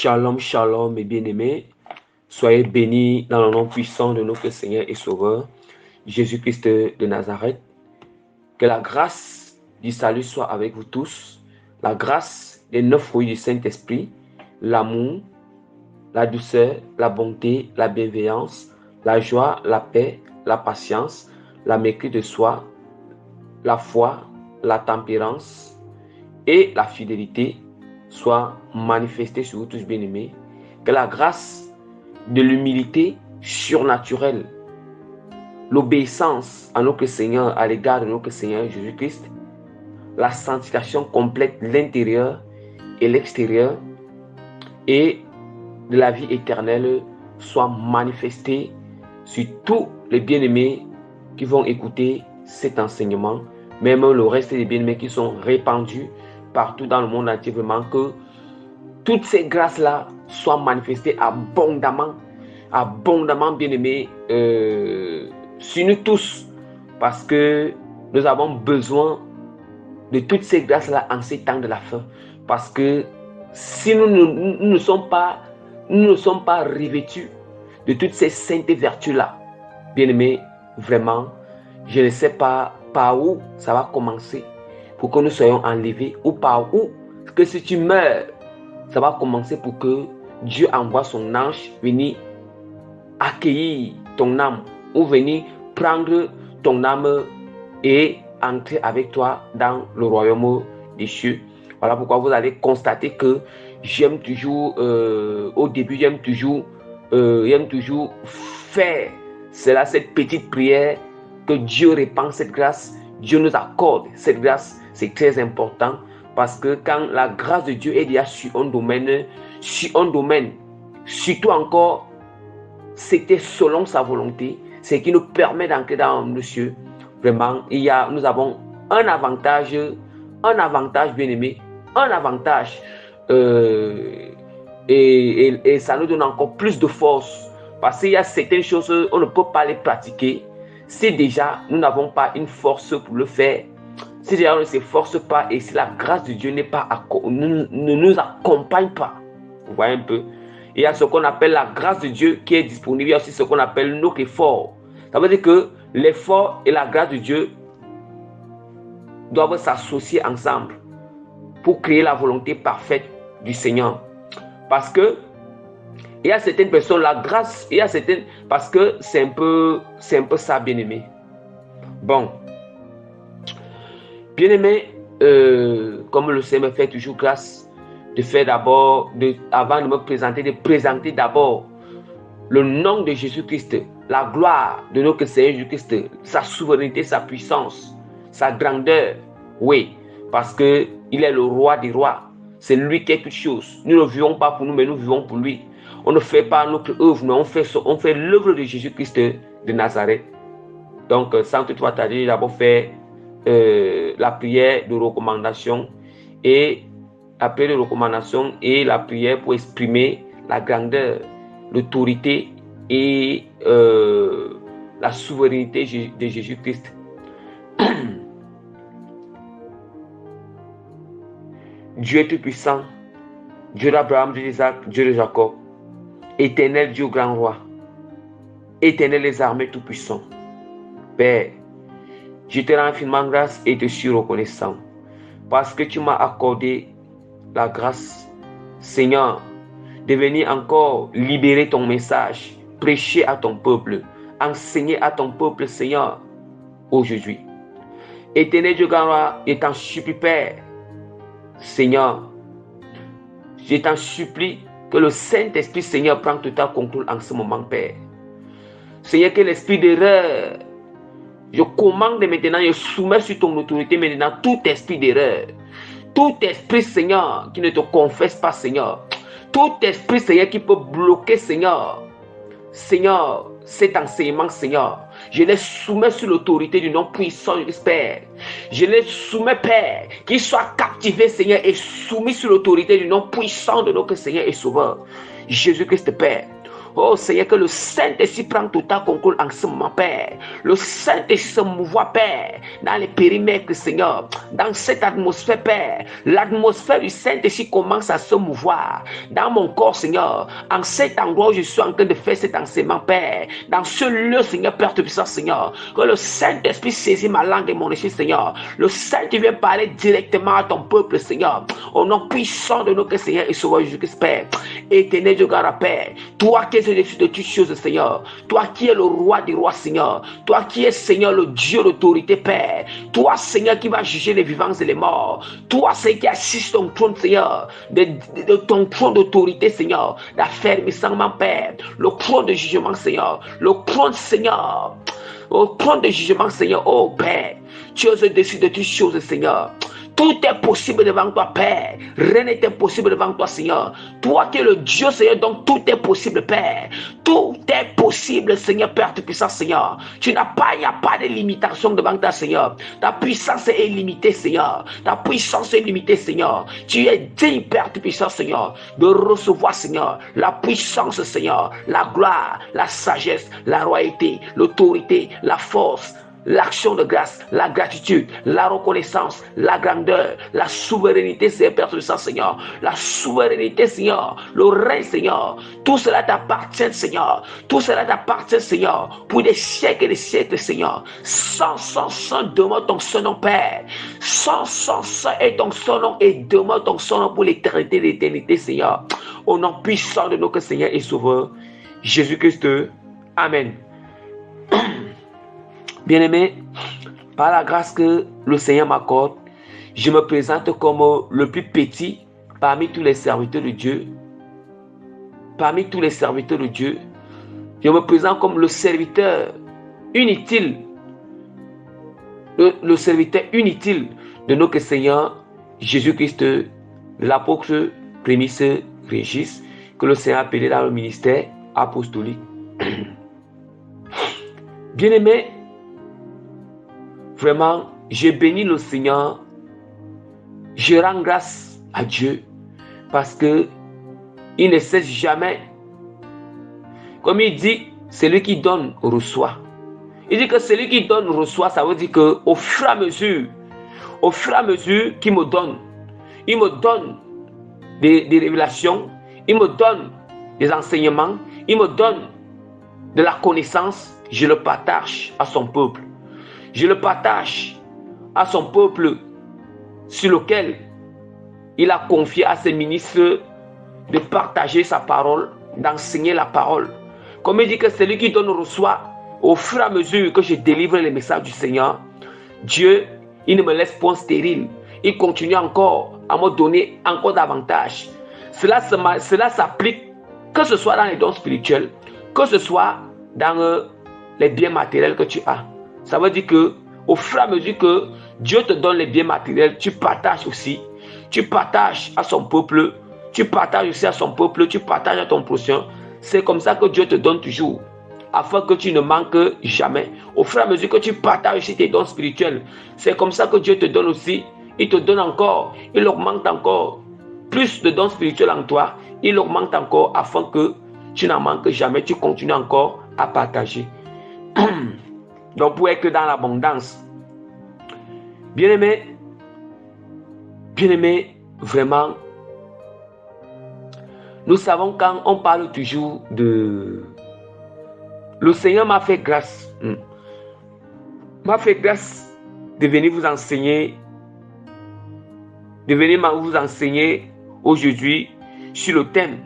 Shalom, shalom, mes bien-aimés. Soyez bénis dans le nom puissant de notre Seigneur et Sauveur, Jésus-Christ de Nazareth. Que la grâce du salut soit avec vous tous. La grâce des 9 fruits du Saint-Esprit, l'amour, la douceur, la bonté, la bienveillance, la joie, la paix, la patience, la maîtrise de soi, la foi, la tempérance et la fidélité soit manifestée sur vous tous bien-aimés. Que la grâce de l'humilité surnaturelle, l'obéissance à notre Seigneur, à l'égard de notre Seigneur Jésus-Christ, la sanctification complète de l'intérieur et l'extérieur et de la vie éternelle soit manifestée sur tous les bien-aimés qui vont écouter cet enseignement, même le reste des bien-aimés qui sont répandus partout dans le monde entier, vraiment que toutes ces grâces-là soient manifestées abondamment, bien-aimés, sur nous tous, parce que nous avons besoin de toutes ces grâces-là en ces temps de la fin, parce que si nous ne sommes pas revêtus de toutes ces saintes vertus-là, bien-aimés, vraiment, je ne sais pas par où ça va commencer pour que nous soyons enlevés, ou par où que si tu meurs, ça va commencer pour que Dieu envoie son ange venir accueillir ton âme ou venir prendre ton âme et entrer avec toi dans le royaume des cieux. Voilà pourquoi vous allez constater que j'aime toujours, au début, j'aime toujours faire cette petite prière, que Dieu répand cette grâce, Dieu nous accorde cette grâce. C'est très important parce que quand la grâce de Dieu est déjà sur un domaine, surtout encore, c'était selon sa volonté, c'est qui nous permet d'entrer dans le cieux. Vraiment, nous avons un avantage bien-aimé, un avantage. Et ça nous donne encore plus de force. Parce qu'il y a certaines choses, on ne peut pas les pratiquer si déjà nous n'avons pas une force pour le faire. Si déjà on ne s'efforce pas et si la grâce de Dieu ne nous accompagne pas. Vous voyez un peu. Il y a ce qu'on appelle la grâce de Dieu qui est disponible. Il y a aussi ce qu'on appelle notre effort. Ça veut dire que l'effort et la grâce de Dieu doivent s'associer ensemble pour créer la volonté parfaite du Seigneur. Parce que il y a certaines personnes, la grâce, parce que c'est un peu ça, bien-aimé. Bon, bien-aimé, comme le Seigneur me fait toujours grâce de faire d'abord, avant de me présenter, de présenter d'abord le nom de Jésus-Christ, la gloire de notre Seigneur Jésus-Christ, sa souveraineté, sa puissance, sa grandeur. Oui, parce que il est le roi des rois. C'est lui qui est toute chose. Nous ne vivons pas pour nous, mais nous vivons pour lui. On ne fait pas notre œuvre, mais on fait l'œuvre de Jésus-Christ de Nazareth. Donc, sans toutefois tarder, d'abord faire la prière de recommandation et la prière de recommandation et la prière pour exprimer la grandeur, l'autorité et la souveraineté de Jésus-Christ. Dieu est tout puissant, Dieu d'Abraham, Dieu d'Isaac, Dieu de Jacob, éternel Dieu grand roi, éternel les armées tout puissant. Père, je te rends infiniment grâce et te suis reconnaissant parce que tu m'as accordé la grâce, Seigneur, de venir encore libérer ton message, prêcher à ton peuple, enseigner à ton peuple, Seigneur, aujourd'hui. Éternel Dieu grand roi, je t'en supplie, Père, Seigneur, je t'en supplie que le Saint-Esprit, Seigneur, prenne total contrôle en ce moment, Père. Seigneur, que l'esprit d'erreur, je commande maintenant, je soumets sur ton autorité maintenant tout esprit d'erreur, tout esprit, Seigneur, qui ne te confesse pas, Seigneur, tout esprit, Seigneur, qui peut bloquer, Seigneur, cet enseignement, Seigneur, je les soumets sur l'autorité du nom puissant du Père. Je les soumets, Père, qu'ils soient captivés, Seigneur, et soumis sur l'autorité du nom puissant de notre Seigneur et Sauveur, Jésus-Christ, Père. Oh Seigneur, que le Saint-Esprit prenne total contrôle en ce moment, Père. Le Saint-Esprit se mouvoie, Père, dans les périmètres, Seigneur, dans cette atmosphère, Père. L'atmosphère du Saint-Esprit commence à se mouvoir dans mon corps, Seigneur, en cet endroit où je suis en train de faire cet enseignement, Père. Dans ce lieu, Seigneur, Père de puissance, Seigneur, que le Saint-Esprit saisit ma langue et mon esprit, Seigneur. Le Saint-Esprit vient parler directement à ton peuple, Seigneur. Au nom puissant de notre Seigneur et Sauveur Jésus-Christ, Père. Éternel Dieu, garde, Père. Toi qui es au-dessus de toutes choses, Seigneur. Toi qui es le roi des rois, Seigneur. Toi qui es, Seigneur, le Dieu d'autorité, Père. Toi, Seigneur, qui va juger les vivants et les morts. Toi, Seigneur, qui assiste ton trône, Seigneur. De ton trône d'autorité, Seigneur. D'affermissement, Père. Le trône de jugement, Seigneur. Le trône, Seigneur. Au trône de jugement, Seigneur. Oh, Père. Tu es au-dessus de toutes choses, Seigneur. Tout est possible devant toi, Père. Rien n'est impossible devant toi, Seigneur. Toi qui es le Dieu, Seigneur, donc tout est possible, Père. Tout est possible, Seigneur, Père de puissance, Seigneur. Il n'y a pas de limitation devant toi, Seigneur. Ta puissance est illimitée, Seigneur. Ta puissance est illimitée, Seigneur. Tu es digne, Père de puissance, Seigneur, de recevoir, Seigneur, la puissance, Seigneur, la gloire, la sagesse, la royauté, l'autorité, la force, l'action de grâce, la gratitude, la reconnaissance, la grandeur, la souveraineté, Seigneur, la souveraineté, Seigneur, le règne, Seigneur, tout cela t'appartient, Seigneur, tout cela t'appartient, Seigneur, pour des siècles et des siècles, Seigneur. Sans demande ton son nom, Père, sans est ton son nom et demande ton son nom pour l'éternité, l'éternité, Seigneur, au nom puissant de notre Seigneur et Sauveur, Jésus-Christ. Amen. Bien-aimé, par la grâce que le Seigneur m'accorde, je me présente comme le plus petit parmi tous les serviteurs de Dieu. Parmi tous les serviteurs de Dieu, je me présente comme le serviteur inutile. Le serviteur inutile de notre Seigneur Jésus-Christ, l'apôtre Prémice Régis, que le Seigneur a appelé dans le ministère apostolique. Bien-aimé, vraiment, je bénis le Seigneur. Je rends grâce à Dieu parce que il ne cesse jamais. Comme il dit, celui qui donne reçoit. Il dit que celui qui donne reçoit, ça veut dire que au fur et à mesure qu'il me donne, il me donne des révélations, il me donne des enseignements, il me donne de la connaissance, je le partage à son peuple. Je le partage à son peuple sur lequel il a confié à ses ministres de partager sa parole, d'enseigner la parole. Comme il dit que celui qui donne reçoit, au fur et à mesure que je délivre les messages du Seigneur, Dieu, il ne me laisse point stérile. Il continue encore à me donner encore davantage. Cela s'applique que ce soit dans les dons spirituels, que ce soit dans les biens matériels que tu as. Ça veut dire que au fur et à mesure que Dieu te donne les biens matériels, tu partages aussi. Tu partages à son peuple. Tu partages aussi à son peuple. Tu partages à ton prochain. C'est comme ça que Dieu te donne toujours. Afin que tu ne manques jamais. Au fur et à mesure que tu partages aussi tes dons spirituels, c'est comme ça que Dieu te donne aussi. Il te donne encore. Il augmente encore. Plus de dons spirituels en toi. Il augmente encore afin que tu n'en manques jamais. Tu continues encore à partager. Donc pour être dans l'abondance. Bien-aimé, vraiment, nous savons quand on parle toujours de... Le Seigneur m'a fait grâce. M'a fait grâce de venir vous enseigner. De venir vous enseigner aujourd'hui sur le thème.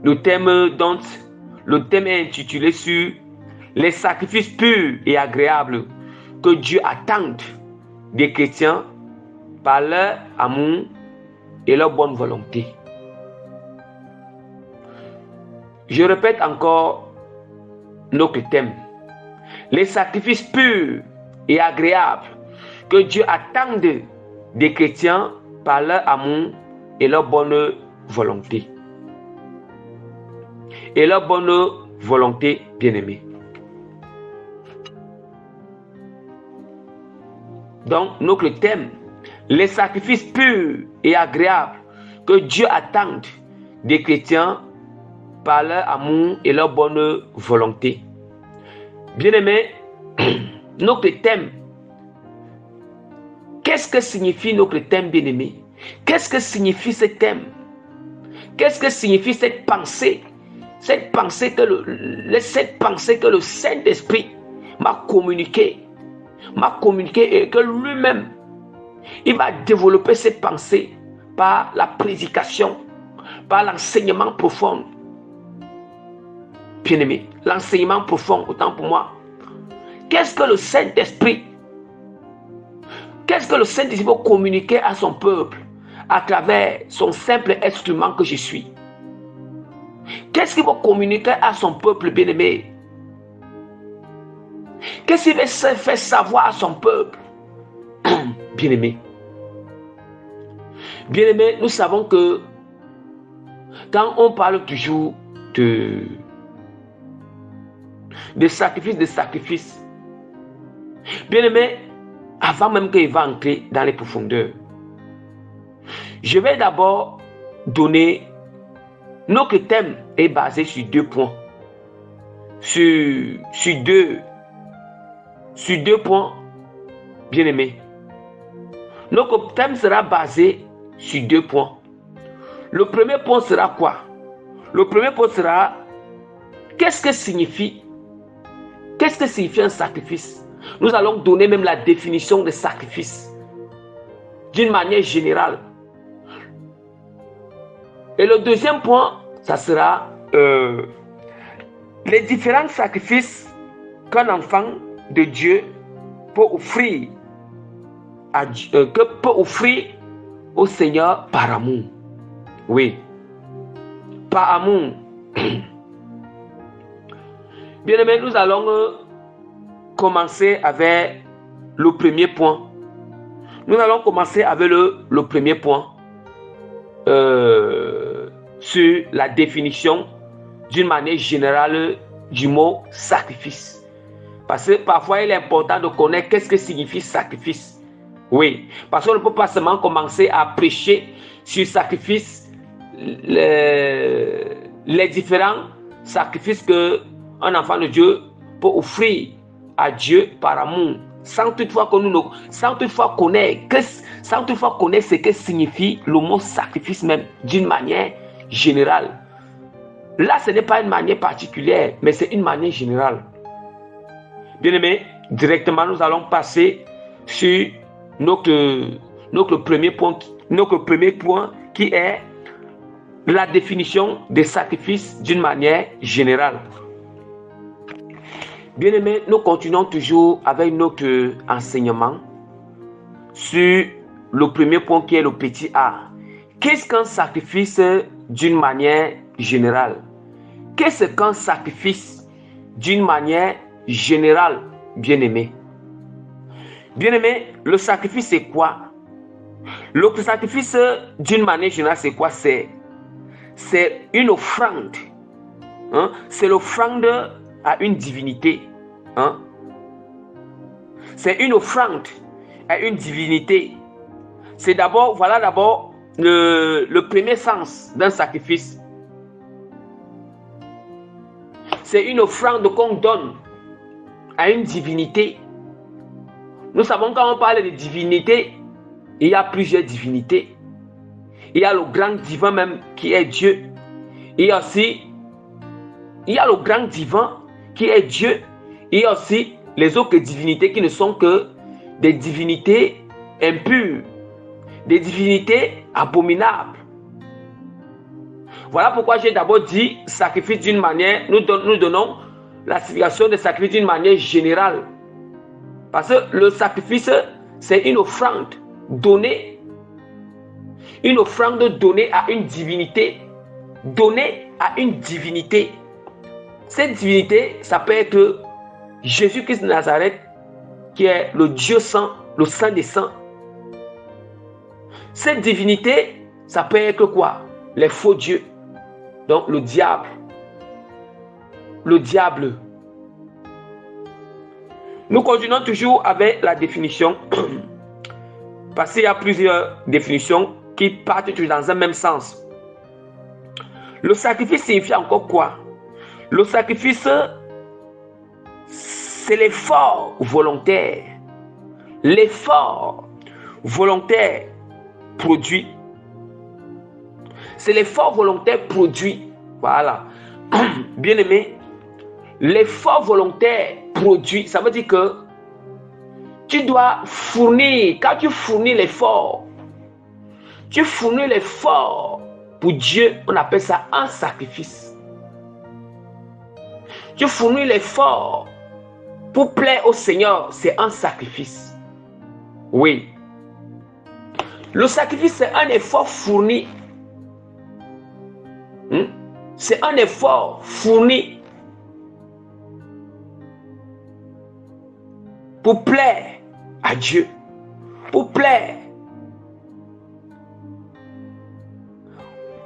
Le thème est intitulé sur les sacrifices purs et agréables que Dieu attend des chrétiens par leur amour et leur bonne volonté. Je répète encore notre thème. Les sacrifices purs et agréables que Dieu attend des chrétiens par leur amour et leur bonne volonté. Et leur bonne volonté, bien-aimée. Donc, notre thème, les sacrifices purs et agréables que Dieu attend des chrétiens par leur amour et leur bonne volonté. Bien-aimés, notre thème, qu'est-ce que signifie notre thème, bien-aimé? Qu'est-ce que signifie ce thème? Qu'est-ce que signifie cette pensée? Cette pensée que le Saint-Esprit m'a communiquée et que lui-même, il va développer cette pensée par la prédication, par l'enseignement profond. Bien-aimé, l'enseignement profond, autant pour moi. Qu'est-ce que le Saint-Esprit va communiquer à son peuple à travers son simple instrument que je suis? Qu'est-ce qu'il va communiquer à son peuple, bien-aimé? Qu'est-ce qu'il va faire savoir à son peuple? Bien-aimé. Bien-aimé, nous savons que quand on parle toujours de sacrifice, bien-aimé, avant même qu'il va entrer dans les profondeurs, je vais d'abord donner. Notre thème est basé sur 2 points. Sur deux points, bien-aimés. Notre thème sera basé sur 2 points. Le premier point sera quoi? Le premier point sera qu'est-ce que signifie un sacrifice? Nous allons donner même la définition de sacrifice d'une manière générale. Et le deuxième point, ça sera les différents sacrifices qu'un enfant de Dieu peut offrir au Seigneur par amour. Oui, par amour. Bien aimé, nous allons commencer avec le premier point. Nous allons commencer avec le premier point. Sur la définition d'une manière générale du mot sacrifice. Parce que parfois il est important de connaître qu'est-ce que signifie sacrifice. Oui, parce qu'on ne peut pas seulement commencer à prêcher sur sacrifice, les différents sacrifices qu'un enfant de Dieu peut offrir à Dieu par amour, sans toutefois connaître ce que signifie le mot sacrifice même d'une manière générale. Là, ce n'est pas une manière particulière, mais c'est une manière générale. Bien-aimés, directement, nous allons passer sur notre premier point qui est la définition des sacrifices d'une manière générale. Bien-aimés, nous continuons toujours avec notre enseignement sur le premier point qui est le petit A. Qu'est-ce qu'un sacrifice d'une manière générale? Qu'est-ce qu'un sacrifice d'une manière générale, bien-aimé? Bien-aimé, le sacrifice c'est quoi? Le sacrifice d'une manière générale c'est quoi? C'est une offrande. C'est l'offrande à une divinité. C'est une offrande à une divinité. C'est d'abord, voilà d'abord le premier sens d'un sacrifice. C'est une offrande qu'on donne à une divinité. Nous savons quand on parle de divinité, il y a plusieurs divinités. Il y a le grand divin même qui est Dieu. Il y a le grand divin qui est Dieu. Il y a aussi les autres divinités qui ne sont que des divinités impures, des divinités abominables. Voilà pourquoi j'ai d'abord dit sacrifice d'une manière, nous donnons la signification de sacrifice d'une manière générale. Parce que le sacrifice, c'est une offrande donnée à une divinité. Donnée à une divinité. Cette divinité, ça peut être Jésus-Christ de Nazareth, qui est le Dieu saint, le Saint des saints. Cette divinité, ça peut être quoi? Les faux dieux. Donc le diable. Le diable. Nous continuons toujours avec la définition. Parce qu'il y a plusieurs définitions qui partent toujours dans un même sens. Le sacrifice signifie encore quoi? Le sacrifice, c'est l'effort volontaire. L'effort volontaire produit. C'est l'effort volontaire produit. Voilà. Bien aimé, l'effort volontaire produit. Ça veut dire que tu dois fournir. Quand tu fournis l'effort, pour Dieu, on appelle ça un sacrifice. Tu fournis l'effort pour plaire au Seigneur, c'est un sacrifice. Oui. Le sacrifice, c'est un effort fourni. C'est un effort fourni pour plaire à Dieu. Pour plaire.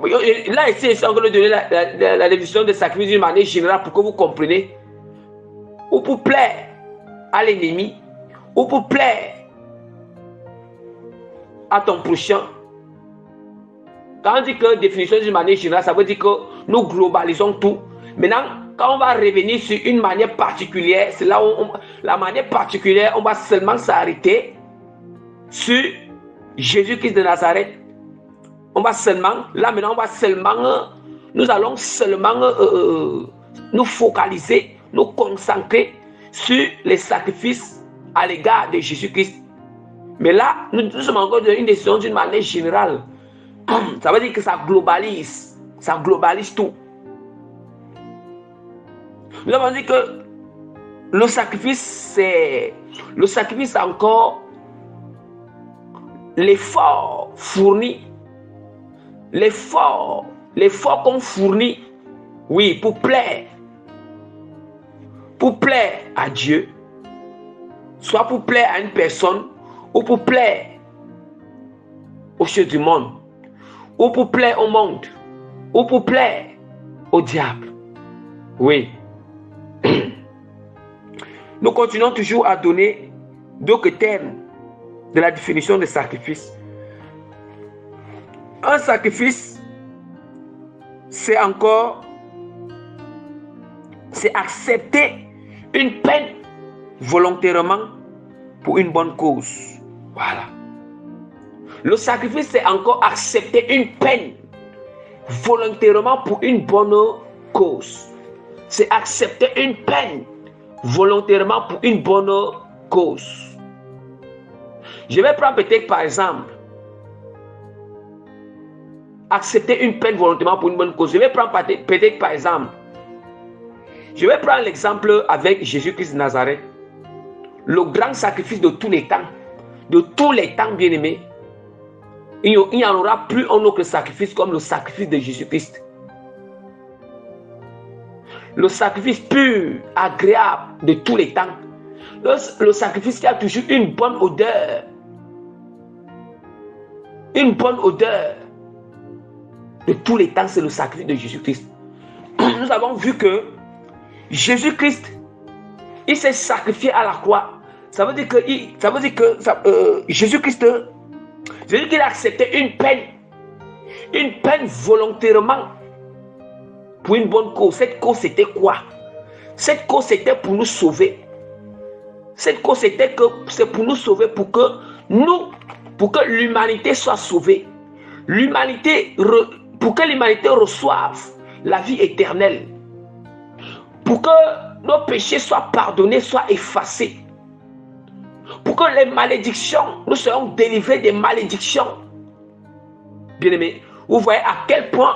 Là, ici, je suis en train de donner la définition de sacrifice d'une manière générale pour que vous compreniez. Ou pour plaire à l'ennemi, ou pour plaire à ton prochain. Quand on dit que définition d'une manière générale, ça veut dire que nous globalisons tout. Maintenant, quand on va revenir sur une manière particulière, c'est là où la manière particulière, on va seulement s'arrêter sur Jésus-Christ de Nazareth. On va seulement, là maintenant, nous allons seulement nous focaliser, nous concentrer sur les sacrifices à l'égard de Jésus-Christ. Mais là, nous sommes encore dans une décision d'une manière générale. Ça veut dire que ça globalise tout. Nous avons dit que le sacrifice, c'est encore l'effort fourni. L'effort qu'on fournit, oui, pour plaire à Dieu, soit pour plaire à une personne, ou pour plaire aux cieux du monde, ou pour plaire au monde, ou pour plaire au diable. Oui. Nous continuons toujours à donner d'autres termes de la définition de sacrifice. Un sacrifice, c'est accepter une peine volontairement pour une bonne cause. Voilà. Le sacrifice, c'est encore accepter une peine volontairement pour une bonne cause. C'est accepter une peine volontairement pour une bonne cause. Je vais prendre peut-être par exemple, accepter une peine volontairement pour une bonne cause. Je vais prendre peut-être par exemple, je vais prendre l'exemple avec Jésus-Christ de Nazareth, le grand sacrifice de tous les temps, bien aimé. Il n'y en aura plus un autre sacrifice comme le sacrifice de Jésus-Christ. Le sacrifice pur, agréable de tous les temps. Le sacrifice qui a toujours une bonne odeur. Une bonne odeur de tous les temps, c'est le sacrifice de Jésus-Christ. Nous avons vu que Jésus-Christ, il s'est sacrifié à la croix. Ça veut dire que Jésus-Christ a accepté une peine volontairement pour une bonne cause. Cette cause, c'était quoi? Cette cause, c'était pour nous sauver. Cette cause, c'est pour nous sauver, pour que l'humanité soit sauvée. Pour que l'humanité reçoive la vie éternelle. Pour que nos péchés soient pardonnés, soient effacés. Pour que les malédictions, nous soyons délivrés des malédictions. Bien aimé, vous voyez à quel point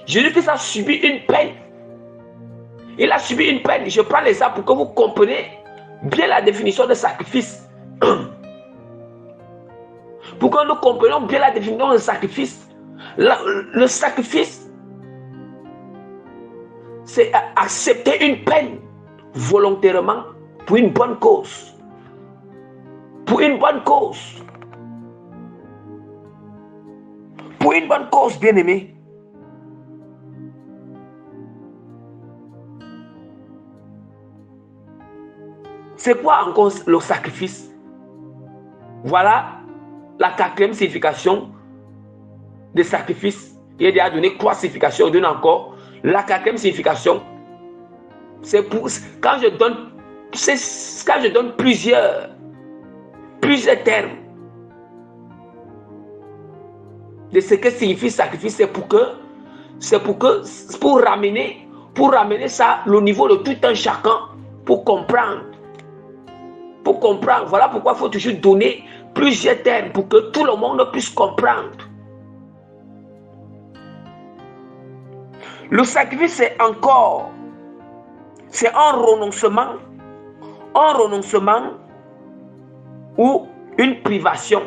Jésus-Christ a subi une peine. Il a subi une peine. Je prends l'exemple pour que vous compreniez bien la définition de sacrifice. Pour que nous comprenions bien la définition de sacrifice. Le sacrifice, c'est accepter une peine volontairement pour une bonne cause. Pour une bonne cause. Pour une bonne cause, bien-aimé. C'est quoi encore le sacrifice? Voilà la quatrième signification des sacrifices. Il a déjà donné 3 significations, il donne encore. La 4e signification, c'est pour quand je donne plusieurs termes de ce que signifie sacrifice, pour ramener ça au niveau de tout un chacun, pour comprendre. Voilà pourquoi il faut toujours donner plusieurs termes pour que tout le monde puisse comprendre. Le sacrifice, c'est un renoncement ou une privation.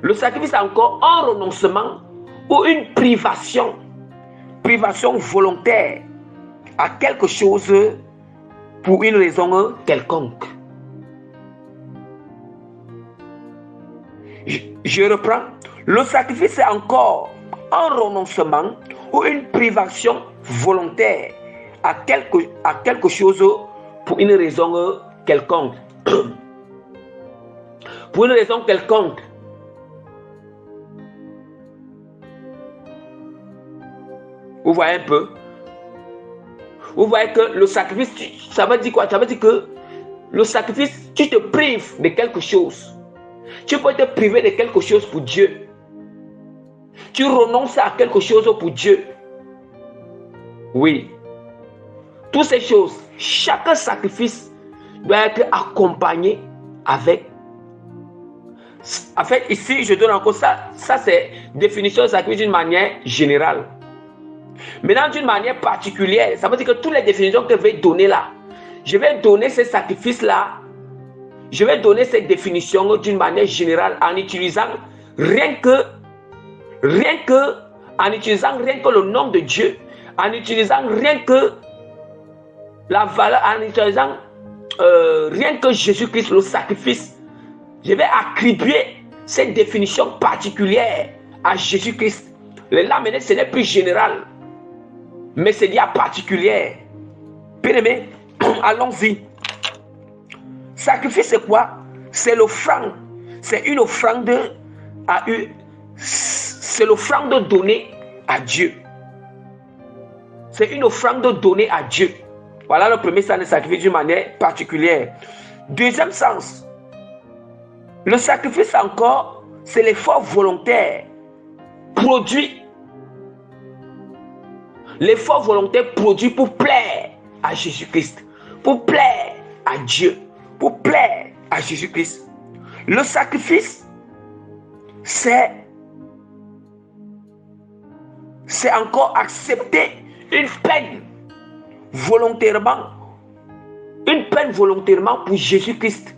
Le sacrifice, c'est encore un renoncement ou une privation volontaire à quelque chose pour une raison quelconque. Je reprends. Le sacrifice, c'est encore un renoncement ou une privation volontaire à quelque chose pour une raison quelconque. Pour une raison quelconque. Vous voyez un peu? Vous voyez que le sacrifice, ça veut dire quoi? Ça veut dire que le sacrifice, tu te prives de quelque chose. Tu peux te priver de quelque chose pour Dieu. Tu renonces à quelque chose pour Dieu. Oui. Toutes ces choses, chaque sacrifice doit être accompagné avec. En fait, ici, je donne encore ça. Ça, c'est définition de sacrifice d'une manière générale. Maintenant, d'une manière particulière, ça veut dire que toutes les définitions que je vais donner là, je vais donner ces sacrifices-là, je vais donner cette définition d'une manière générale en utilisant rien que le nom de Dieu, en utilisant rien que la valeur, en utilisant rien que Jésus-Christ, le sacrifice. Je vais attribuer cette définition particulière à Jésus-Christ. Là, maintenant, ce n'est plus général, mais c'est lié à particulière. Bien aimé, allons-y. Sacrifice, c'est quoi? C'est l'offrande. C'est une offrande c'est l'offrande donnée à Dieu. C'est une offrande donnée à Dieu. Voilà le premier sens de sacrifice d'une manière particulière. Deuxième sens, le sacrifice encore, c'est l'effort volontaire produit. L'effort volontaire produit pour plaire à Jésus-Christ, pour plaire à Dieu, pour plaire à Jésus-Christ. Le sacrifice, c'est encore accepter une peine volontairement pour Jésus-Christ.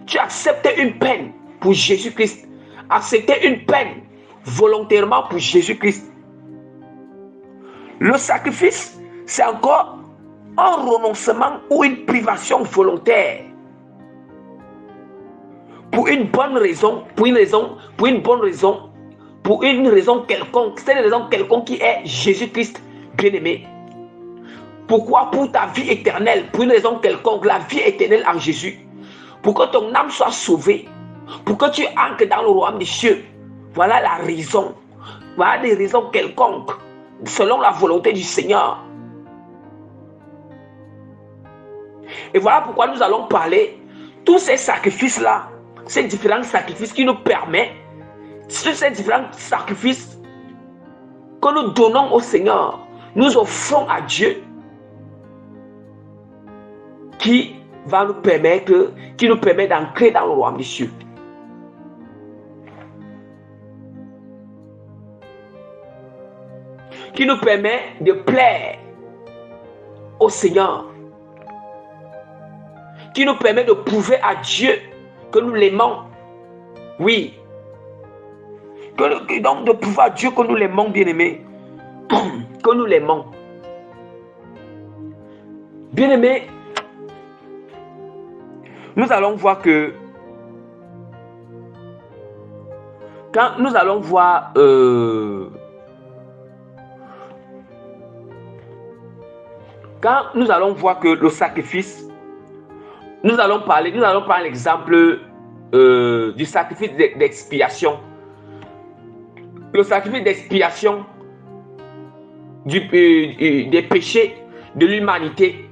Tu acceptes une peine pour Jésus-Christ. Accepter une peine volontairement pour Jésus-Christ. Le sacrifice, c'est encore un renoncement ou une privation volontaire. Pour une bonne raison, pour une raison quelconque. C'est une raison quelconque qui est Jésus-Christ bien-aimé. Pourquoi? Pour ta vie éternelle, pour une raison quelconque, la vie éternelle en Jésus. Pour que ton âme soit sauvée, pour que tu entres dans le royaume des cieux. Voilà la raison. Voilà des raisons quelconques, selon la volonté du Seigneur. Et voilà pourquoi nous allons parler tous ces sacrifices-là, ces différents sacrifices qui nous permettent, ces différents sacrifices que nous donnons au Seigneur, nous offrons à Dieu, qui nous permet d'entrer dans le royaume des cieux. Qui nous permet de plaire au Seigneur. Qui nous permet de prouver à Dieu que nous l'aimons. Oui. Donc de prouver à Dieu que nous l'aimons, bien-aimés. Que nous l'aimons. Bien-aimés, nous allons voir que quand nous allons voir que le sacrifice, nous allons prendre l'exemple du sacrifice d'expiation. le sacrifice d'expiation des péchés de l'humanité.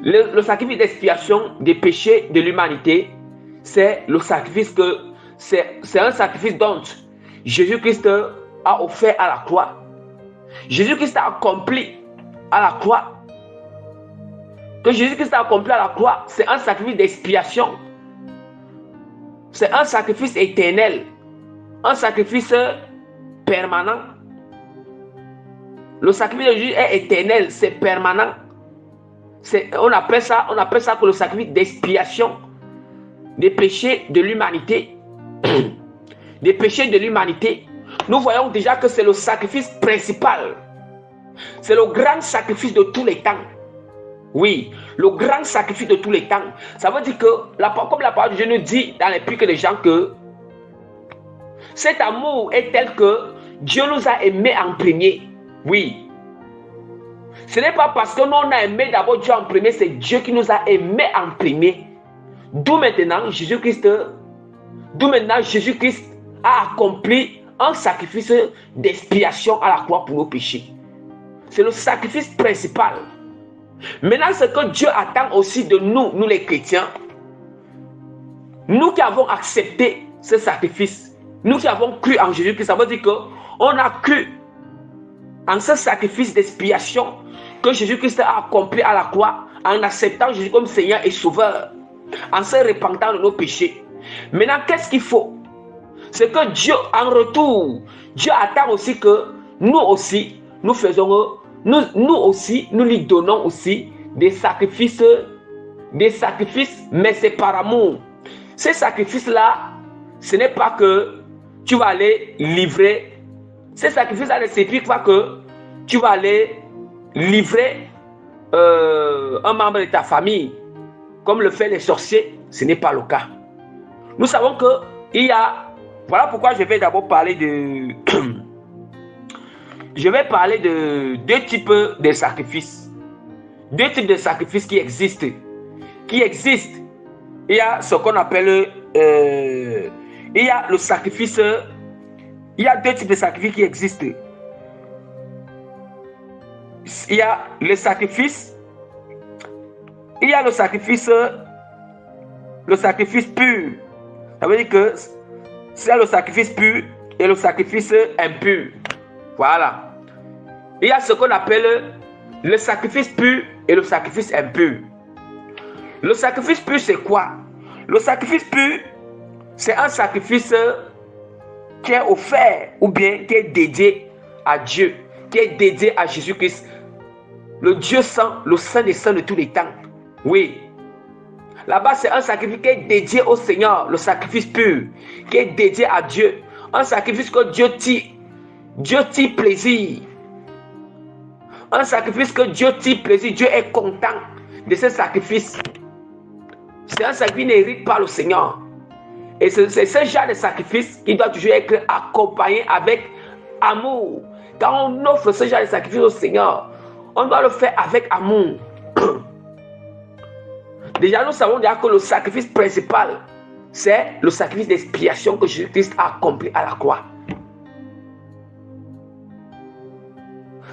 Le sacrifice d'expiation des péchés de l'humanité, c'est le sacrifice que c'est un sacrifice dont Jésus-Christ a offert à la croix. Jésus-Christ a accompli à la croix. Que Jésus-Christ a accompli à la croix, c'est un sacrifice d'expiation. C'est un sacrifice éternel, un sacrifice permanent. Le sacrifice de Jésus est éternel, c'est permanent. On appelle ça que le sacrifice d'expiation des péchés de l'humanité. Des péchés de l'humanité. Nous voyons déjà que c'est le sacrifice principal. C'est le grand sacrifice de tous les temps. Oui, le grand sacrifice de tous les temps. Ça veut dire que, comme la parole de Dieu nous dit dans l'Épître de Jean, que cet amour est tel que Dieu nous a aimés en premier. Oui. Ce n'est pas parce que nous on a aimé d'abord Dieu en premier, c'est Dieu qui nous a aimés en premier. D'où maintenant Jésus-Christ a accompli un sacrifice d'expiation à la croix pour nos péchés. C'est le sacrifice principal. Maintenant, ce que Dieu attend aussi de nous, nous les chrétiens, nous qui avons accepté ce sacrifice, nous qui avons cru en Jésus-Christ, ça veut dire qu'on a cru en ce sacrifice d'expiation que Jésus-Christ a accompli à la croix, en acceptant Jésus comme Seigneur et Sauveur, en se repentant de nos péchés. Maintenant, qu'est-ce qu'il faut? C'est que Dieu, en retour, Dieu attend aussi que nous aussi, nous lui donnons aussi des sacrifices, mais c'est par amour. Ces sacrifices-là, ce n'est pas que tu vas aller livrer. Ces sacrifices-là ne signifient pas que tu vas aller livrer un membre de ta famille, comme le font les sorciers. Ce n'est pas le cas. Nous savons que voilà pourquoi je vais d'abord parler de deux types de sacrifices. Deux types de sacrifices qui existent. Il y a ce qu'on appelle il y a le sacrifice. Il y a deux types de sacrifices qui existent. Il y a le sacrifice pur. Ça veut dire que c'est le sacrifice pur et le sacrifice impur. Voilà. Il y a ce qu'on appelle le sacrifice pur et le sacrifice impur. Le sacrifice pur, c'est quoi? Le sacrifice pur, c'est un sacrifice qui est offert ou bien qui est dédié à Dieu, qui est dédié à Jésus-Christ, le Dieu saint, le saint des saints de tous les temps. Oui. Là-bas, c'est un sacrifice qui est dédié au Seigneur, le sacrifice pur, qui est dédié à Dieu. Un sacrifice que Dieu tire plaisir. Un sacrifice que Dieu tire plaisir. Dieu est content de ce sacrifice. C'est un sacrifice qui n'hérite pas le Seigneur. Et c'est ce genre de sacrifice qui doit toujours être accompagné avec amour. Quand on offre ce genre de sacrifice au Seigneur, on doit le faire avec amour. Déjà, nous savons déjà que le sacrifice principal, c'est le sacrifice d'expiation que Jésus-Christ a accompli à la croix.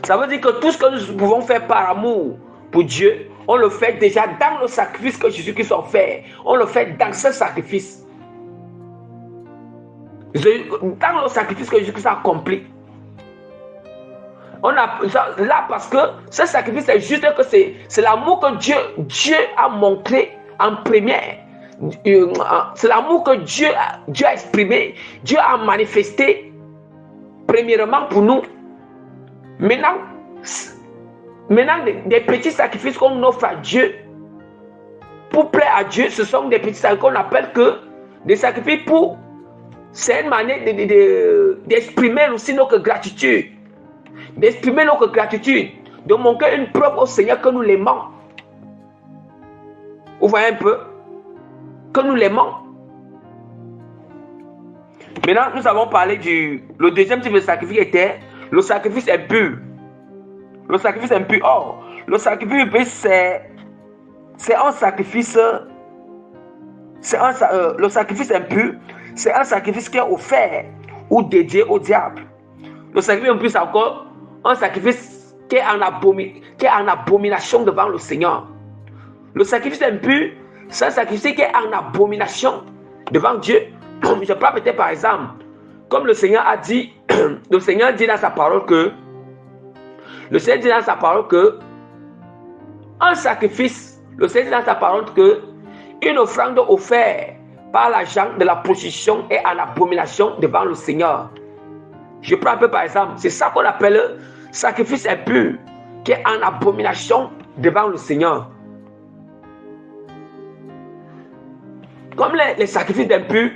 Ça veut dire que tout ce que nous pouvons faire par amour pour Dieu, on le fait déjà dans le sacrifice que Jésus-Christ a fait. On le fait dans ce sacrifice. Dans le sacrifice que Jésus-Christ a accompli. Là, parce que ce sacrifice, c'est juste que c'est l'amour que Dieu a montré en première. C'est l'amour que Dieu a exprimé, Dieu a manifesté premièrement pour nous. Maintenant des petits sacrifices qu'on offre à Dieu pour plaire à Dieu, ce sont des petits sacrifices qu'on appelle que des sacrifices pour. C'est une manière d'exprimer aussi notre gratitude. D'exprimer notre gratitude, de montrer une preuve au Seigneur que nous l'aimons. Vous voyez un peu? Que nous l'aimons. Maintenant, nous avons parlé le deuxième type de sacrifice était le sacrifice impur. Le sacrifice impur. Oh, le sacrifice impur, c'est un sacrifice. Le sacrifice impur, c'est un sacrifice qui est offert ou dédié au diable. Le sacrifice impur, c'est encore un sacrifice qui est en abomination devant le Seigneur. Le sacrifice impur, c'est un sacrifice qui est en abomination devant Dieu. Je prends peut-être par exemple, comme le Seigneur a dit, le Seigneur dit dans sa parole que, un sacrifice, le Seigneur dit dans sa parole que, une offrande offerte par l'argent de la procession est en abomination devant le Seigneur. Je prends un peu par exemple, c'est ça qu'on appelle sacrifice impur, qui est en abomination devant le Seigneur. Comme les sacrifices impurs,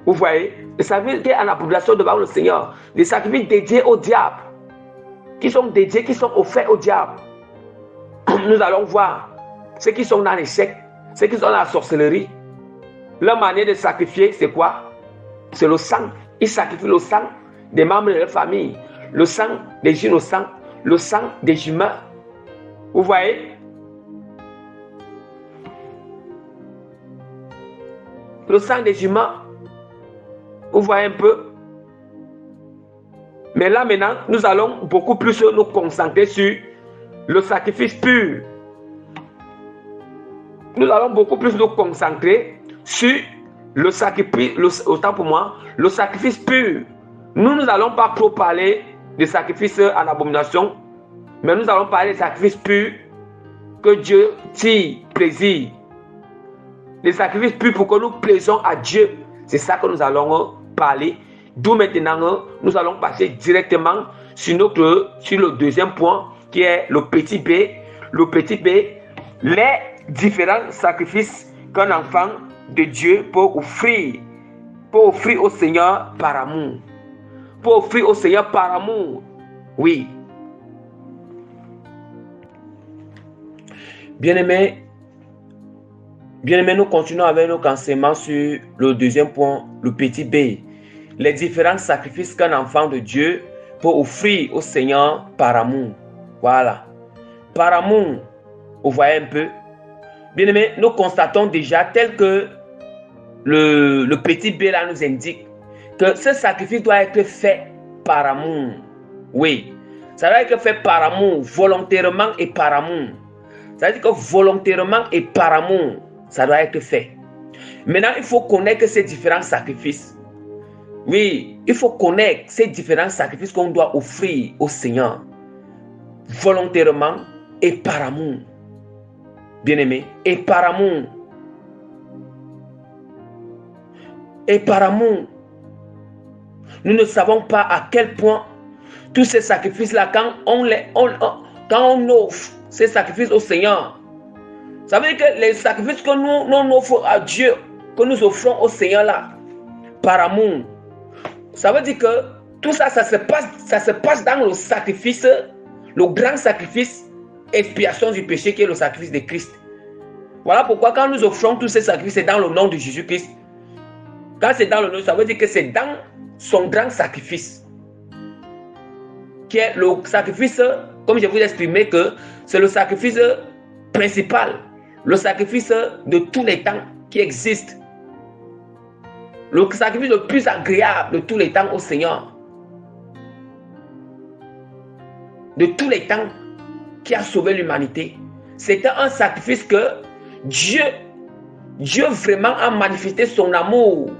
vous voyez, les sacrifices qui sont en abomination devant le Seigneur, les sacrifices dédiés au diable, qui sont offerts au diable. Nous allons voir ceux qui sont dans les sectes, ceux qui sont dans la sorcellerie. Leur manière de sacrifier, c'est quoi? C'est le sang. Ils sacrifient le sang des membres de leur famille, le sang des innocents, le sang des humains. Vous voyez? Le sang des humains. Vous voyez un peu? Mais là maintenant, nous allons beaucoup plus nous concentrer sur le sacrifice pur. Nous allons beaucoup plus nous concentrer sur le sacrifice, autant pour moi, le sacrifice pur. Nous n'allons pas trop parler des sacrifices en abomination, mais nous allons parler des sacrifices purs que Dieu tire plaisir. Des sacrifices purs pour que nous plaisons à Dieu. C'est ça que nous allons parler. D'où maintenant, nous allons passer directement sur le deuxième point, qui est le petit B. Le petit B, les différents sacrifices qu'un enfant de Dieu peut offrir au Seigneur par amour. Pour offrir au Seigneur par amour. Oui. Bien-aimés, nous continuons avec nos enseignements sur le deuxième point, le petit B. Les différents sacrifices qu'un enfant de Dieu peut offrir au Seigneur par amour. Voilà. Par amour, vous voyez un peu. Bien-aimés, nous constatons déjà, tel que le petit B là nous indique, que ce sacrifice doit être fait par amour. Oui. Ça doit être fait par amour, volontairement et par amour. Ça veut dire que volontairement et par amour, ça doit être fait. Maintenant, il faut connaître ces différents sacrifices. Oui, il faut connaître ces différents sacrifices qu'on doit offrir au Seigneur. Volontairement et par amour. Bien-aimé, et par amour. Et par amour. Nous ne savons pas à quel point tous ces sacrifices-là, quand on offre ces sacrifices au Seigneur, ça veut dire que les sacrifices que nous offrons à Dieu, que nous offrons au Seigneur là, par amour, ça veut dire que tout ça, ça se passe dans le sacrifice, le grand sacrifice, expiation du péché qui est le sacrifice de Christ. Voilà pourquoi quand nous offrons tous ces sacrifices, c'est dans le nom de Jésus-Christ. Quand c'est dans le nom, ça veut dire que c'est dans son grand sacrifice, qui est le sacrifice, comme je vous ai exprimé, que c'est le sacrifice principal, le sacrifice de tous les temps qui existe, le sacrifice le plus agréable de tous les temps au Seigneur, de tous les temps qui a sauvé l'humanité. C'était un sacrifice que Dieu vraiment a manifesté son amour,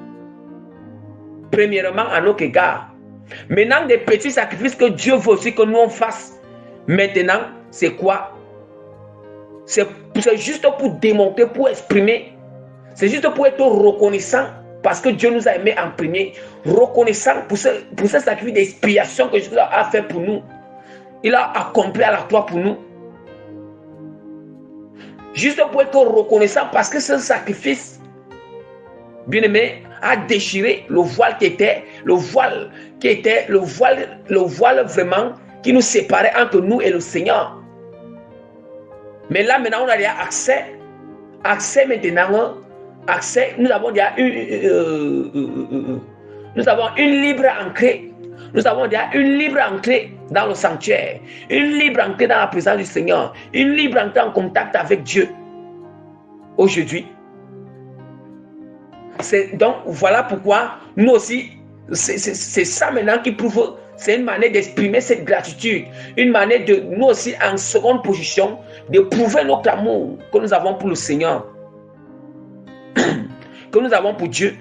premièrement à notre égard. Maintenant, des petits sacrifices que Dieu veut aussi que nous on fasse. Maintenant, c'est quoi? C'est juste pour démontrer, pour exprimer. C'est juste pour être reconnaissant parce que Dieu nous a aimés en premier. Reconnaissant pour ce sacrifice d'expiation que Jésus a fait pour nous. Il a accompli à la croix pour nous. Juste pour être reconnaissant parce que ce sacrifice, bien aimé, a déchiré le voile vraiment qui nous séparait entre nous et le Seigneur. Mais là maintenant on a déjà accès maintenant, nous avons déjà une libre entrée. Nous avons déjà une libre entrée dans le sanctuaire, une libre entrée dans la présence du Seigneur, une libre entrée en contact avec Dieu. Aujourd'hui. Donc voilà pourquoi nous aussi, C'est ça maintenant qui prouve, c'est une manière d'exprimer cette gratitude, une manière de nous aussi en seconde position, de prouver notre amour que nous avons pour le Seigneur, que nous avons pour Dieu.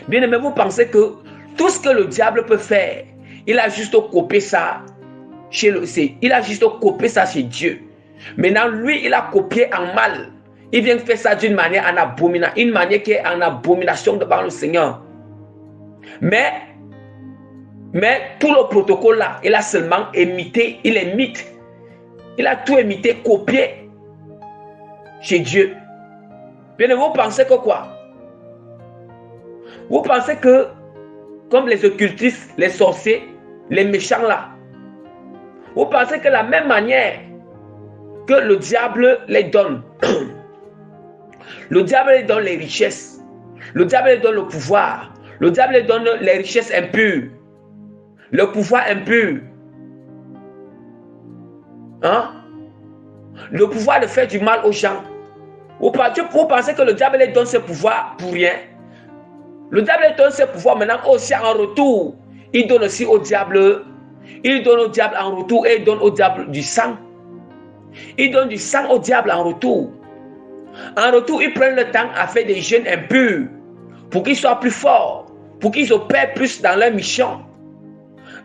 Bien aimé, vous pensez que tout ce que le diable peut faire, il a juste copié ça chez chez Dieu. Maintenant, lui, il a copié en mal. Il vient faire ça d'une manière en abomination, une manière qui est en abomination devant le Seigneur. Mais tout le protocole là, il a seulement imité, il imite. Il a tout imité, copié chez Dieu. Bien, vous pensez que quoi? Vous pensez que, comme les occultistes, les sorciers, les méchants là, vous pensez que la même manière que le diable les donne, le diable les donne les richesses, le diable les donne le pouvoir, le diable les donne les richesses impures, le pouvoir impur, hein? Le pouvoir de faire du mal aux gens. Vous pensez que le diable les donne ce pouvoir pour rien? Le diable donne ce pouvoir maintenant aussi en retour. Il donne aussi au diable. Il donne au diable en retour et il donne au diable du sang. Il donne du sang au diable en retour. En retour, ils prennent le temps à faire des jeûnes impurs pour qu'ils soient plus forts, pour qu'ils opèrent plus dans leur mission.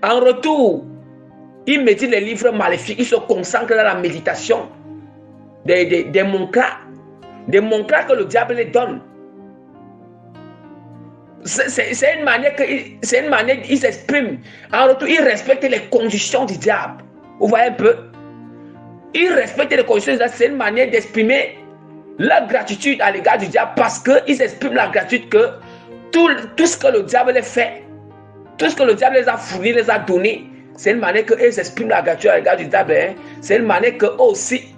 En retour, ils méditent les livres maléfiques, ils se concentrent dans la méditation des moncras que le diable les donne. C'est une manière ils s'expriment. En retour, ils respectent les conditions du diable. Vous voyez un peu? Ils respectent les conditions du diable. C'est une manière d'exprimer leur gratitude à l'égard du diable parce qu'ils expriment la gratitude que tout ce que le diable les fait, tout ce que le diable les a fourni, les a donné, c'est une manière qu'ils expriment la gratitude à l'égard du diable. Hein? C'est une manière qu'eux aussi,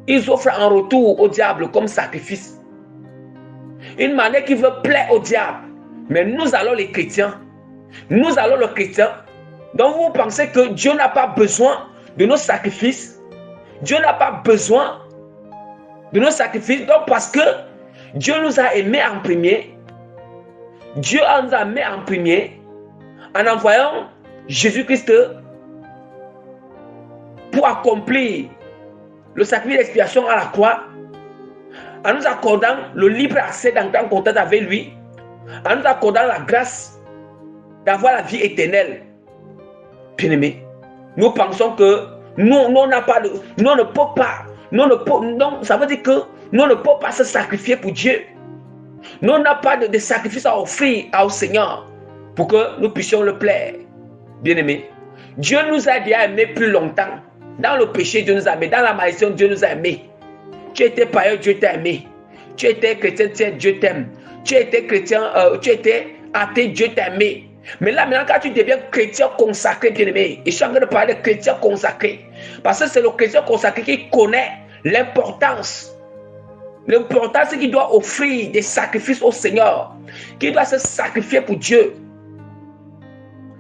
ils offrent en retour au diable comme sacrifice. Une manière qui veut plaire au diable. Mais nous allons les chrétiens. Nous allons les chrétiens. Donc vous pensez que Dieu n'a pas besoin de nos sacrifices. Dieu n'a pas besoin de nos sacrifices. Donc parce que Dieu nous a aimés en premier. Dieu nous a aimés en premier. En envoyant Jésus-Christ pour accomplir le sacrifice d'expiation à la croix. En nous accordant le libre accès d'entrer en contact avec lui. En nous accordant la grâce d'avoir la vie éternelle. Bien-aimés, nous pensons que nous ne pouvons pas, ça veut dire que nous ne pouvons pas se sacrifier pour Dieu. Nous n'avons pas de sacrifice à offrir au Seigneur pour que nous puissions le plaire. Bien-aimés, Dieu nous a déjà aimés plus longtemps. Dans le péché, Dieu nous a aimés. Dans la malédiction, Dieu nous a aimés. Tu étais païen, Dieu t'a aimé. Tu étais chrétien, Dieu t'aime. Tu étais chrétien, tu étais athée, Dieu t'a aimé. Mais là, maintenant, quand tu deviens chrétien consacré, bien-aimé, et je suis en train de parler de chrétien consacré, parce que c'est le chrétien consacré qui connaît l'importance. L'importance, c'est qu'il doit offrir des sacrifices au Seigneur, qu'il doit se sacrifier pour Dieu,